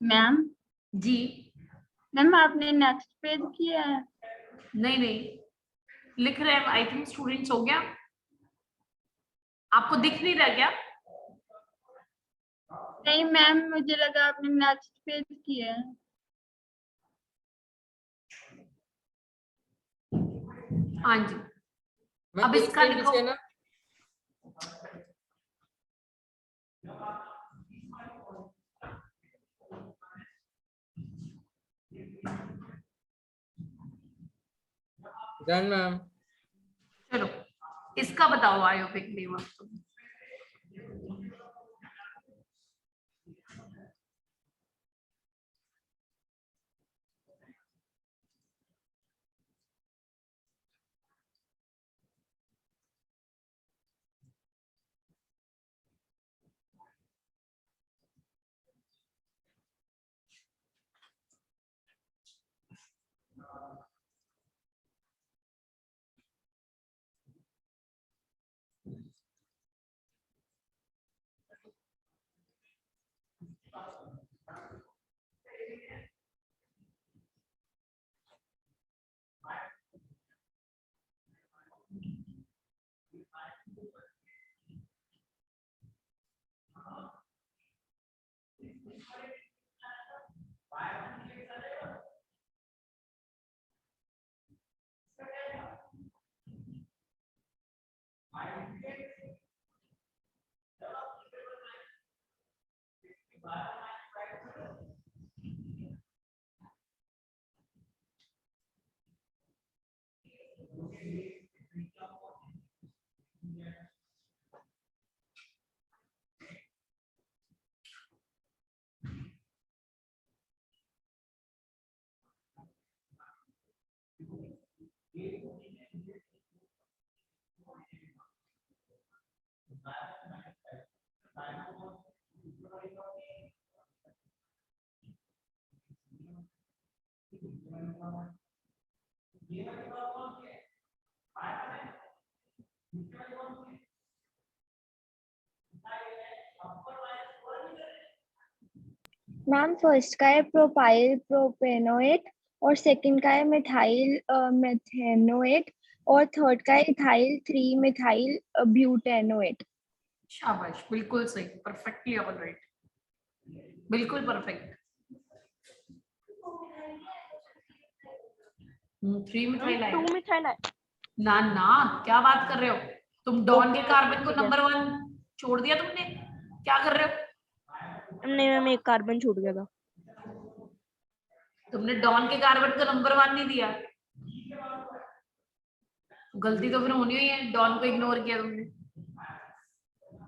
मैम जी मैम आपने नेक्स्ट पेज किया है? नहीं नहीं लिख रहे हैं। आई थिंक स्टूडेंट्स हो गया। आपको दिख नहीं रहा क्या? नहीं मैम, मुझे लगा आपने नेक्स्ट पेज किया है। हाँ जी, मैं अब इसका पेज के लिखो। नीचे ना डन मैम। चलो इसका बताओ आयोपिक नेम। मैम फर्स्ट का है प्रोपाइल प्रोपेनोएट और सेकंड का है मिथाइल मेथेनोएट और थर्ड का है इथाइल 3 मिथाइल ब्यूटेनोएट। शाबाश, बिल्कुल सही, परफेक्टली ऑल राइट, बिल्कुल परफेक्ट। 3 मिथाइल आया 2 मिथाइल ना ना, क्या बात कर रहे हो तुम? डॉन के कार्बन को नंबर 1 छोड़ दिया तुमने, क्या कर रहे हो? नहीं मैम, एक कार्बन छूट गया था। तुमने डॉन के कार्बन को नंबर 1 नहीं दिया, गलती तो फिर होनी हुई है, डॉन को इग्नोर किया तुमने,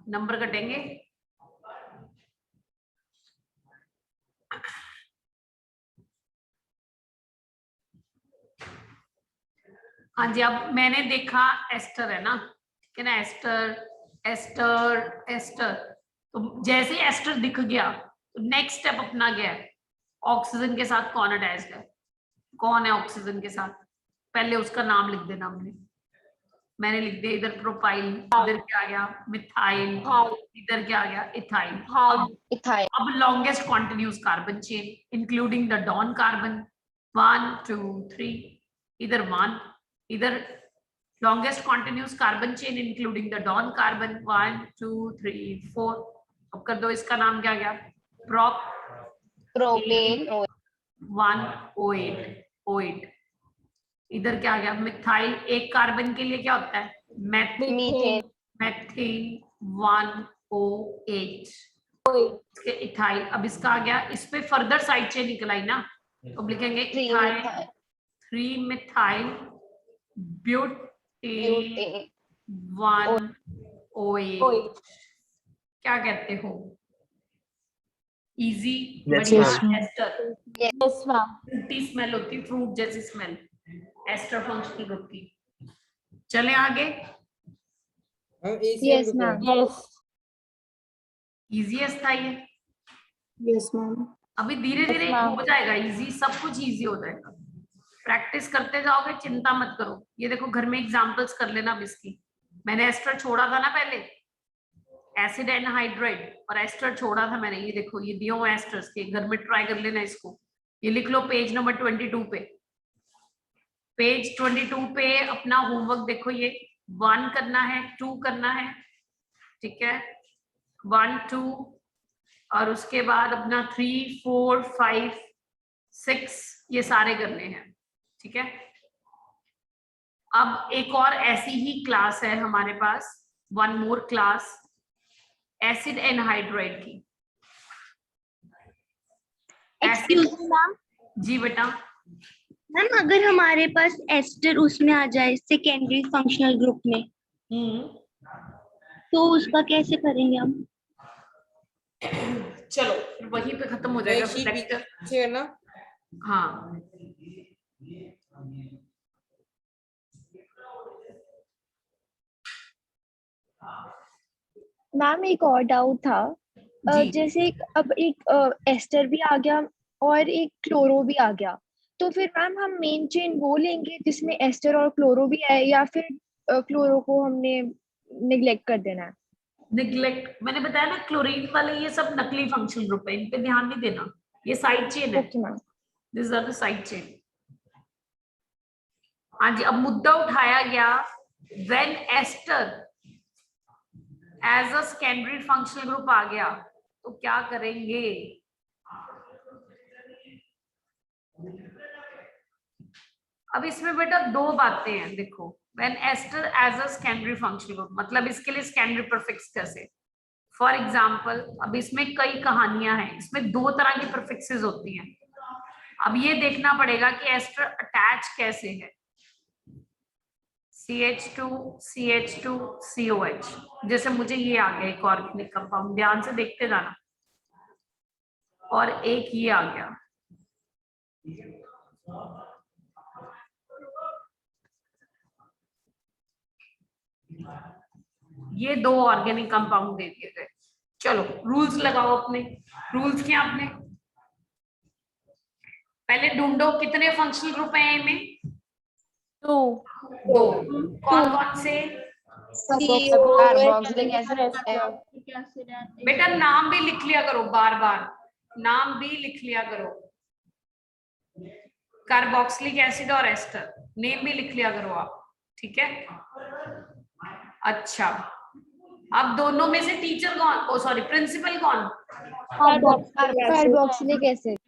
नंबर कटेंगे। हाँ जी, अब मैंने देखा एस्टर है ना, ठीक है ना, एस्टर एस्टर एस्टर, तो जैसे एस्टर दिख गया तो नेक्स्ट स्टेप अपना गया है, ऑक्सीजन के साथ कौन अटैच्ड है, कौन है ऑक्सीजन के साथ, पहले उसका नाम लिख देना। मैंने लिख दिया इधर प्रोपाइल, इधर क्या आ गया मिथाइल, इधर क्या आ गया इथाइल। अब longest continuous carbon chain including the don carbon 1 2 3, इधर 1, इधर longest continuous carbon chain including the don carbon 1 2 3 4। अब कर दो, इसका नाम क्या गया, प्रोपेन 1 OH। इधर क्या आ गया मिथाइल, एक कार्बन के लिए क्या होता है मीथेन 1 OH। इथाइल, अब इसका आ गया, इस पे फर्दर साइड चेन निकल आई ना, तो अब लिखेंगे इथाइल 3 मिथाइल ब्यूटेन 1 OH। क्या कहते हो, easy? Ester, yes ma'am. Fruity smell होती, फ्रूट जैसी स्मेल, एस्टर फंक्शनल ग्रुप की। चले आगे। Yes ma'am. यस इजीएस्ट था ये। Yes ma'am. अभी धीरे धीरे हो जाएगा इजी, सब कुछ इजी हो जाएगा, प्रैक्टिस करते जाओगे, चिंता मत करो। ये देखो घर में एग्जांपल्स कर लेना अब इसकी। मैंने एस्टर छोड़ा था ना पहले, एसिड एनहाइड्राइड और एस्टर छोड़ा था मैंने, ये देखो ये दियो एस्टर्स के, घर में ट्राई कर लेना इसको। ये लिख लो पेज नंबर 22 पे, पेज 22 पे अपना होमवर्क देखो, ये 1 करना है 2 करना है, ठीक है 1 2, और उसके बाद अपना 3 4 5 6 ये सारे करने हैं, ठीक है। अब एक और ऐसी ही क्लास है हमारे पास, 1 मोर क्लास एसिड एनहाइड्राइड की। Excuse me ma'am. जी बेटा। मैम अगर हमारे पास एस्टर उसमें आ जाए सेकेंडरी फंक्शनल ग्रुप में, तो उसका कैसे करेंगे हम? चलो वहीं पे खत्म हो जाएगा ना। हाँ मैम एक और डाउट था, जैसे अब एक एस्टर भी आ गया और एक क्लोरो भी आ गया, तो फिर मैम हम मेन चेन वो लेंगे जिसमें एस्टर और क्लोरो भी है, या फिर क्लोरो को हमने निग्लेक्ट कर देना है? निग्लेक्ट, मैंने बताया ना क्लोरीन वाले ये सब नकली फंक्शनल ग्रुप है, इन पे ध्यान नहीं देना, ये साइड चेन है। This are the side chain. हाँ जी, अब मुद्दा उठाया गया when ester as a secondary functional group आ गया तो क्या करेंगे। अब इसमें बेटा 2 बातें हैं, देखो when ester as a secondary functional group, मतलब इसके लिए सेकेंडरी प्रीफिक्स कैसे, फॉर एग्जांपल अब इसमें कई कहानियां हैं, इसमें 2 तरह की प्रीफिक्सेस होती हैं। अब ये देखना पड़ेगा कि एस्टर अटैच कैसे है, CH2 CH2 COH, जैसे मुझे ये आ गया एक ऑर्गेनिक कंपाउंड, ध्यान से देखते जाना, और एक ये आ गया, ये 2 ऑर्गेनिक कंपाउंड दे दिए गए। चलो रूल्स लगाओ अपने, रूल्स क्या अपने, पहले ढूंढो कितने फंक्शनल ग्रुप हैं इनमें, 2 कौन कौन से, बेटा नाम भी लिख लिया करो, बार बार नाम भी लिख लिया करो, कार्बोक्सिलिक एसिड और एस्टर, नेम भी लिख लिया करो आप, ठीक है। अच्छा, अब दोनों में से टीचर कौन, ओ सॉरी प्रिंसिपल कौन? Carboxylic acid.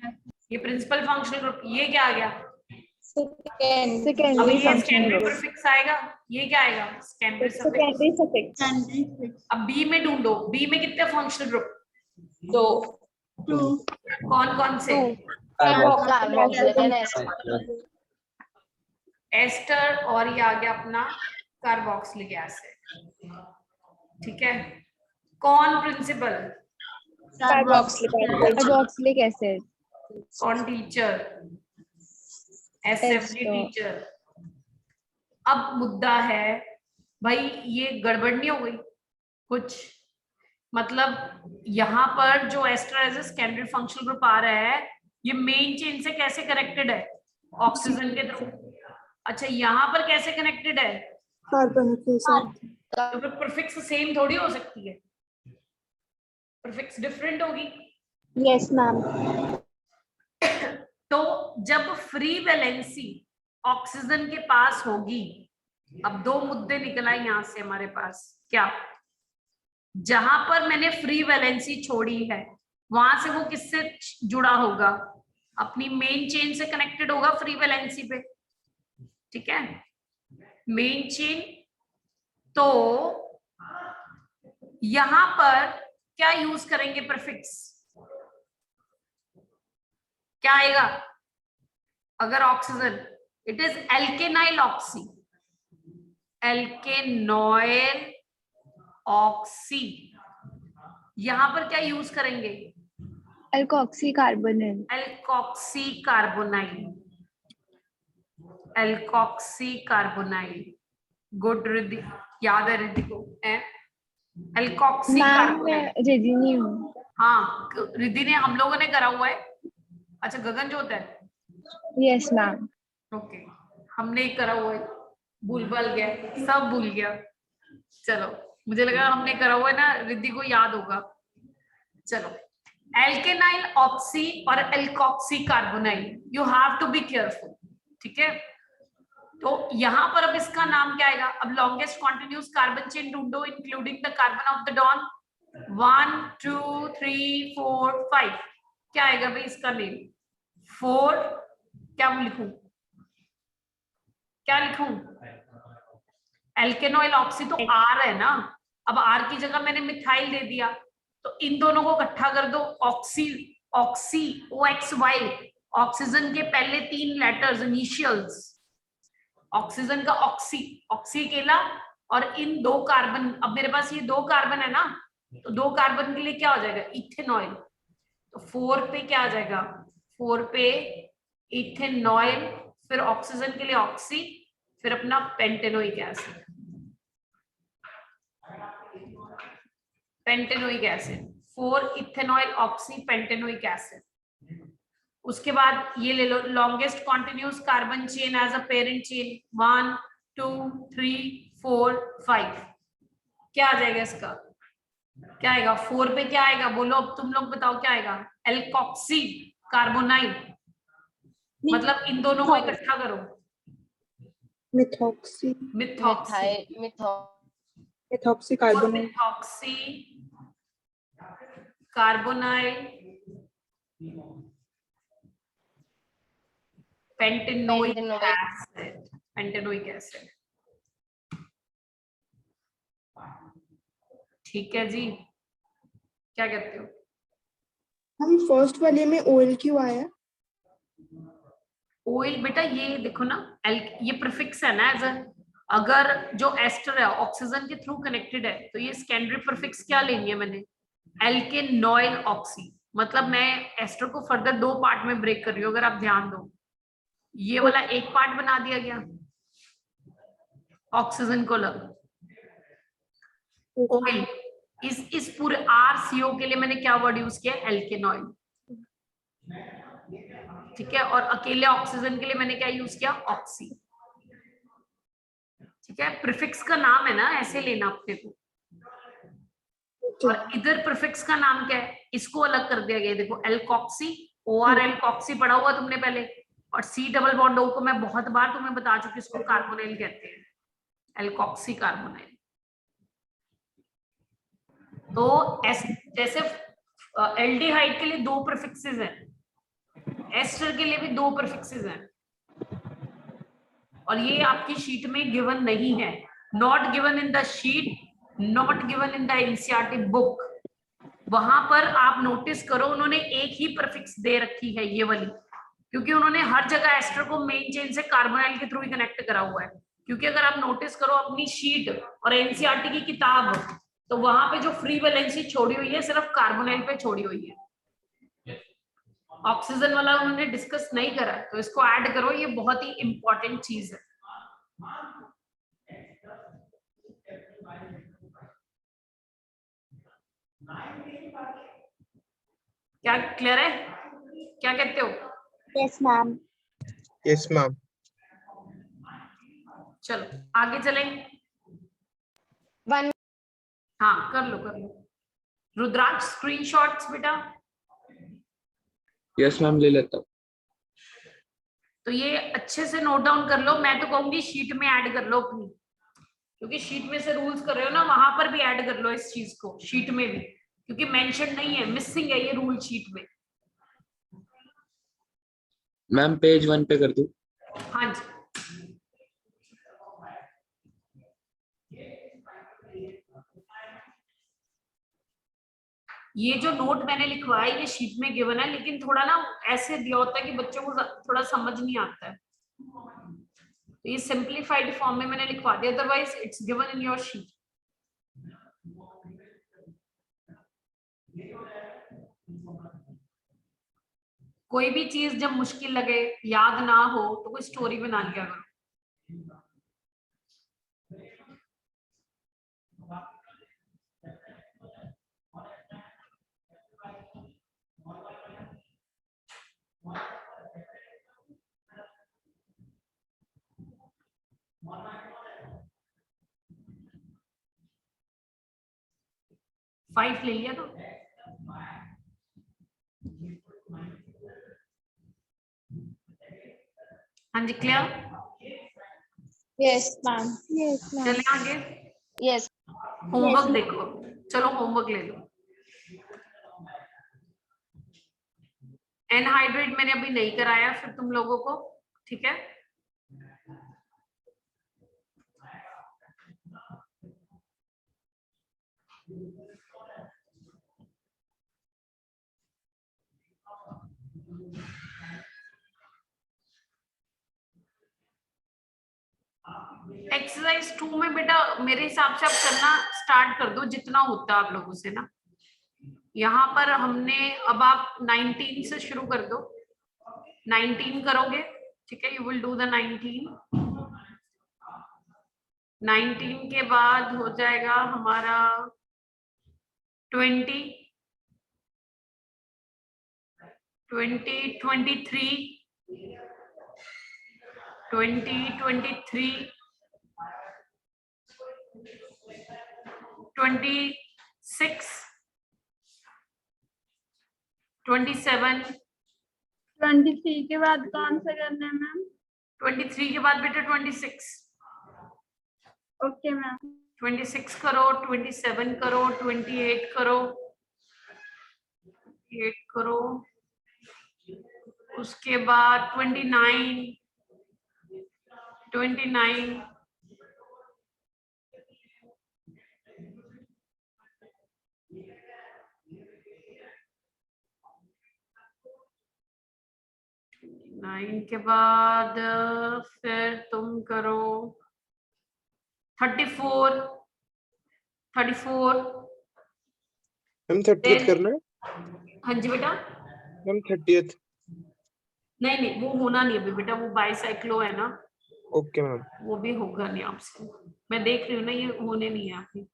ये प्रिंसिपल फंक्शनल ग्रुप, ये क्या आ गया? अब सेकेंडरी ये फंक्शनल सेकेंडरी ग्रुप। प्रीफिक्स आएगा, ये क्या आएगा? Secondary suffix. अब बी में ढूंढो, बी में कितने फंक्शनल ग्रुप? 2 कौन कौन से? Carboxylic and acid. एस्टर और ये आ गया अपना कार्बोक्सिलिक एसिड, ठीक है। कौन प्रिंसिपल? Carboxylic acid. कौन टीचर? SFD teacher. अब मुद्दा है भाई, ये गड़बड़ नहीं हो गई कुछ? मतलब यहाँ पर जो ester as a secondary functional group आ रहा है, ये मेन चेन से कैसे कनेक्टेड है? ऑक्सीजन के थ्रू। अच्छा, यहाँ पर कैसे कनेक्टेड है? कार्बन के साथ। तो फिर प्रीफिक्स सेम थोड़ी हो सकती है, प्रीफिक्स डिफरेंट होगी। Yes ma'am. तो जब फ्री वैलेंसी ऑक्सीजन के पास होगी, अब दो मुद्दे निकल आए यहां से हमारे पास, क्या? जहां पर मैंने फ्री वैलेंसी छोड़ी है वहां से वो किससे जुड़ा होगा? अपनी मेन चेन से कनेक्टेड होगा फ्री वैलेंसी पे, ठीक है, मेन चेन। तो यहां पर क्या यूज करेंगे प्रीफिक्स? क्या आएगा? अगर oxygen, it is alkenyl oxy, alkanoyl oxy. यहां पर क्या यूज करेंगे? Alkoxy carbonyl. Alkoxy carbonyl, alkoxy carbonyl. Good Riddhi, याद है रिद्धि को? Alkoxy carbonyl. रिद्धि नहीं हूँ। हाँ, रिद्धि ने, हम लोगों ने करा हुआ है। अच्छा, गगन जो होता है? Yes ma'am. ओके, हमने करा हुआ है, भूल गया, सब भूल गया। चलो, मुझे लगा हमने करा हुआ है ना, रिद्धि को याद होगा। चलो, एल्केनाइल ऑक्सी और alkoxy carbonyl, you have to be careful, ठीक है। तो यहां पर अब इसका नाम क्या आएगा? अब लॉन्गेस्ट कॉन्टिन्यूस कार्बन चेन ढूंढो including the carbon of the don. 1 2 3 4 5, क्या आएगा भाई इसका नेम? 4, क्या लिखूं, क्या लिखूं? एल्केनॉइल ऑक्सी तो आर है ना, अब आर की जगह मैंने मिथाइल दे दिया, तो इन दोनों को इकट्ठा कर दो, ऑक्सी, ऑक्सी OXY। ऑक्सीजन के पहले 3 लेटर्स, इनिशियल्स, ऑक्सीजन का ऑक्सी, ऑक्सी अकेला, और इन 2 कार्बन, अब मेरे पास ये 2 कार्बन है ना, तो 2 कार्बन के लिए क्या हो जाएगा? इथेनॉइल। तो 4 पे क्या आ जाएगा? 4 पे इथेनॉइल, फिर ऑक्सीजन के लिए ऑक्सी, फिर अपना pentanoic acid, pentanoic acid, 4 ethanoyl oxy pentanoic acid. उसके बाद ये ले लो, longest continuous carbon chain as a parent chain, 1 2 3 4 5, क्या आ जाएगा इसका? क्या आएगा? 4 पे क्या आएगा? बोलो, अब तुम लोग बताओ क्या आएगा? एल्कोक्सी कार्बोनाइल, मतलब इन दोनों को इकट्ठा करो, methoxy. Methoxy carbonyl. Methoxy carbonyl pentanoic acid, pentanoic acid, ठीक है जी, क्या कहते हो? हम फर्स्ट वाले में ओएल क्यों आया? ओइल बेटा, ये देखो ना, ये प्रीफिक्स है ना, एज अगर जो एस्टर है ऑक्सीजन के थ्रू कनेक्टेड है, तो ये सेकेंडरी प्रीफिक्स क्या लेनी है मैंने? एल्केनॉइल ऑक्सी। मतलब मैं एस्टर को फर्दर 2 पार्ट में ब्रेक कर रही हूँ, अगर आप ध्यान दो, ये वाला एक पार्ट बना दिया गया ऑक्सीजन को लग, ओइल, इस पूरे RCO के लिए मैंने क्या वर्ड यूज किया? एल्केनॉइल, ठीक है। और अकेले ऑक्सीजन के लिए मैंने क्या यूज किया? ऑक्सी, ठीक है। प्रीफिक्स का नाम है ना, ऐसे लेना अपने को। और इधर प्रीफिक्स का नाम क्या है? इसको अलग कर दिया गया, देखो एल्कोक्सी, OR एल्कोक्सी पढ़ा हुआ तुमने पहले, और सी डबल बॉन्ड O को मैं बहुत बार तुम्हें बता चुकी हूँ, इसको कार्बोनाइल कहते हैं, एल्कोक्सी कार्बोनाइल। तो जैसे एल्डिहाइड के लिए 2 प्रीफिक्सेस हैं, एस्टर के लिए भी 2 प्रीफिक्सेस हैं, और ये आपकी शीट में गिवन नहीं है, not given in the sheet, not given in the NCERT book. वहां पर आप नोटिस करो उन्होंने एक ही प्रीफिक्स दे रखी है, ये वाली, क्योंकि उन्होंने हर जगह एस्टर को मेन चेन से कार्बोनाइल के थ्रू ही कनेक्ट करा हुआ है। क्योंकि अगर आप नोटिस करो अपनी शीट और एनसीईआरटी की किताब, तो वहां पे जो फ्री वैलेंसी छोड़ी हुई है सिर्फ कार्बोनाइल पे छोड़ी हुई है, ऑक्सीजन वाला उन्होंने डिस्कस नहीं करा है, तो इसको ऐड करो, ये बहुत ही इंपॉर्टेंट चीज है। क्या क्लियर है? क्या कहते हो? Yes ma'am. Yes ma'am. चलो आगे चलें। हाँ कर लो रुद्राक्ष स्क्रीनशॉट्स बेटा। यस मैम, ले लेता हूँ। तो ये अच्छे से नोट डाउन कर लो, मैं तो कहूंगी शीट में ऐड कर लो अपनी, क्योंकि शीट में से रूल्स कर रहे हो ना, वहां पर भी ऐड कर लो इस चीज को, शीट में भी, क्योंकि मेंशन नहीं है, मिसिंग है ये रूल शीट में। मैम पेज 1 पे कर दूं? हाँ जी। ये जो नोट मैंने लिखवाया ये शीट में गिवन है, लेकिन थोड़ा ना ऐसे दिया होता है कि बच्चों को थोड़ा समझ नहीं आता है, तो ये सिंप्लीफाइड फॉर्म में मैंने लिखवा दिया, otherwise it's given in your sheet. कोई भी चीज जब मुश्किल लगे, याद ना हो, तो कोई स्टोरी बना लिया करो। फाइव ले लिया तो हाँ जी, clear? Yes ma'am. Yes ma'am. चले आगे। यस। होमवर्क देखो, चलो होमवर्क ले लो। एनहाइड्रेट मैंने अभी नहीं कराया फिर तुम लोगों को, ठीक है? एक्सरसाइज 2 में बेटा मेरे हिसाब से आप करना स्टार्ट कर दो, जितना होता है आप लोगों से ना। यहाँ पर हमने अब आप 19 से शुरू कर दो, 19 करोगे, ठीक है? यू विल डू द 19 के बाद हो जाएगा हमारा 20, 23, 26, 27, 23 के बाद कौन सा करना है मैम? 23 के बाद बेटा 26। Okay ma'am. 26 करो, 27 करो, 28 करो, 8 करो, उसके बाद 29, 9 के बाद फिर तुम करो 34। मैम 30th करना है? हाँ जी बेटा। Ma'am 30th? नहीं वो होना नहीं अभी बेटा, वो बाईसाइक्लो है ना। Okay ma'am. वो भी होगा नहीं आपसे, मैं देख रही हूँ ना, ये होने नहीं है आपकी।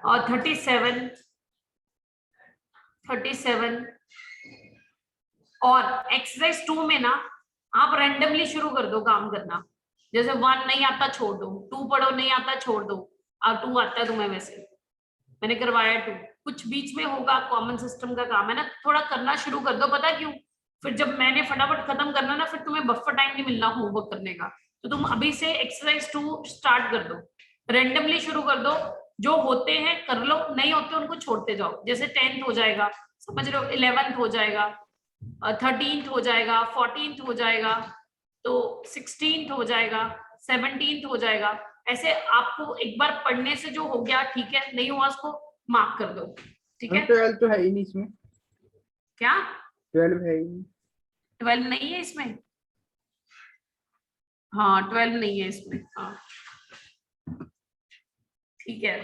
और 37 और एक्सरसाइज 2 में ना आप रैंडमली शुरू कर दो काम करना, जैसे 1 नहीं आता छोड़ दो, 2 पढ़ो नहीं आता छोड़ दो, और 2 आता है तुम्हें, वैसे मैंने करवाया 2, कुछ बीच में होगा, कॉमन सिस्टम का काम है ना, थोड़ा करना शुरू कर दो। पता क्यों? फिर जब मैंने फटाफट खत्म करना ना, फिर तुम्हें बफर टाइम नहीं मिलना होमवर्क करने का। तो तुम अभी से एक्सरसाइज 2 स्टार्ट कर दो, रेंडमली शुरू कर दो, जो होते हैं कर लो, नहीं होते उनको छोड़ते जाओ। जैसे 10th हो जाएगा, समझ रहे हो, 11th हो जाएगा, 13th हो जाएगा, 14th हो जाएगा, तो 16th हो जाएगा, 17th हो जाएगा। ऐसे आपको एक बार पढ़ने से जो हो गया ठीक है, नहीं हुआ उसको मार्क कर दो, ठीक है। 12 तो है ही नहीं इसमें। क्या 12 है ही नहीं। 12 नहीं है इसमें? हाँ 12 नहीं है इसमें, हाँ ठीक है।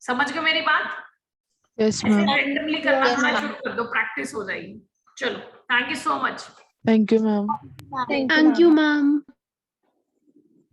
समझ गए मेरी बात? यस ऐसे मैम। रैंडमली करना थोड़ा शुरू कर दो, प्रैक्टिस हो जाएगी। चलो, thank you so much. Thank you ma'am. Thank you ma'am.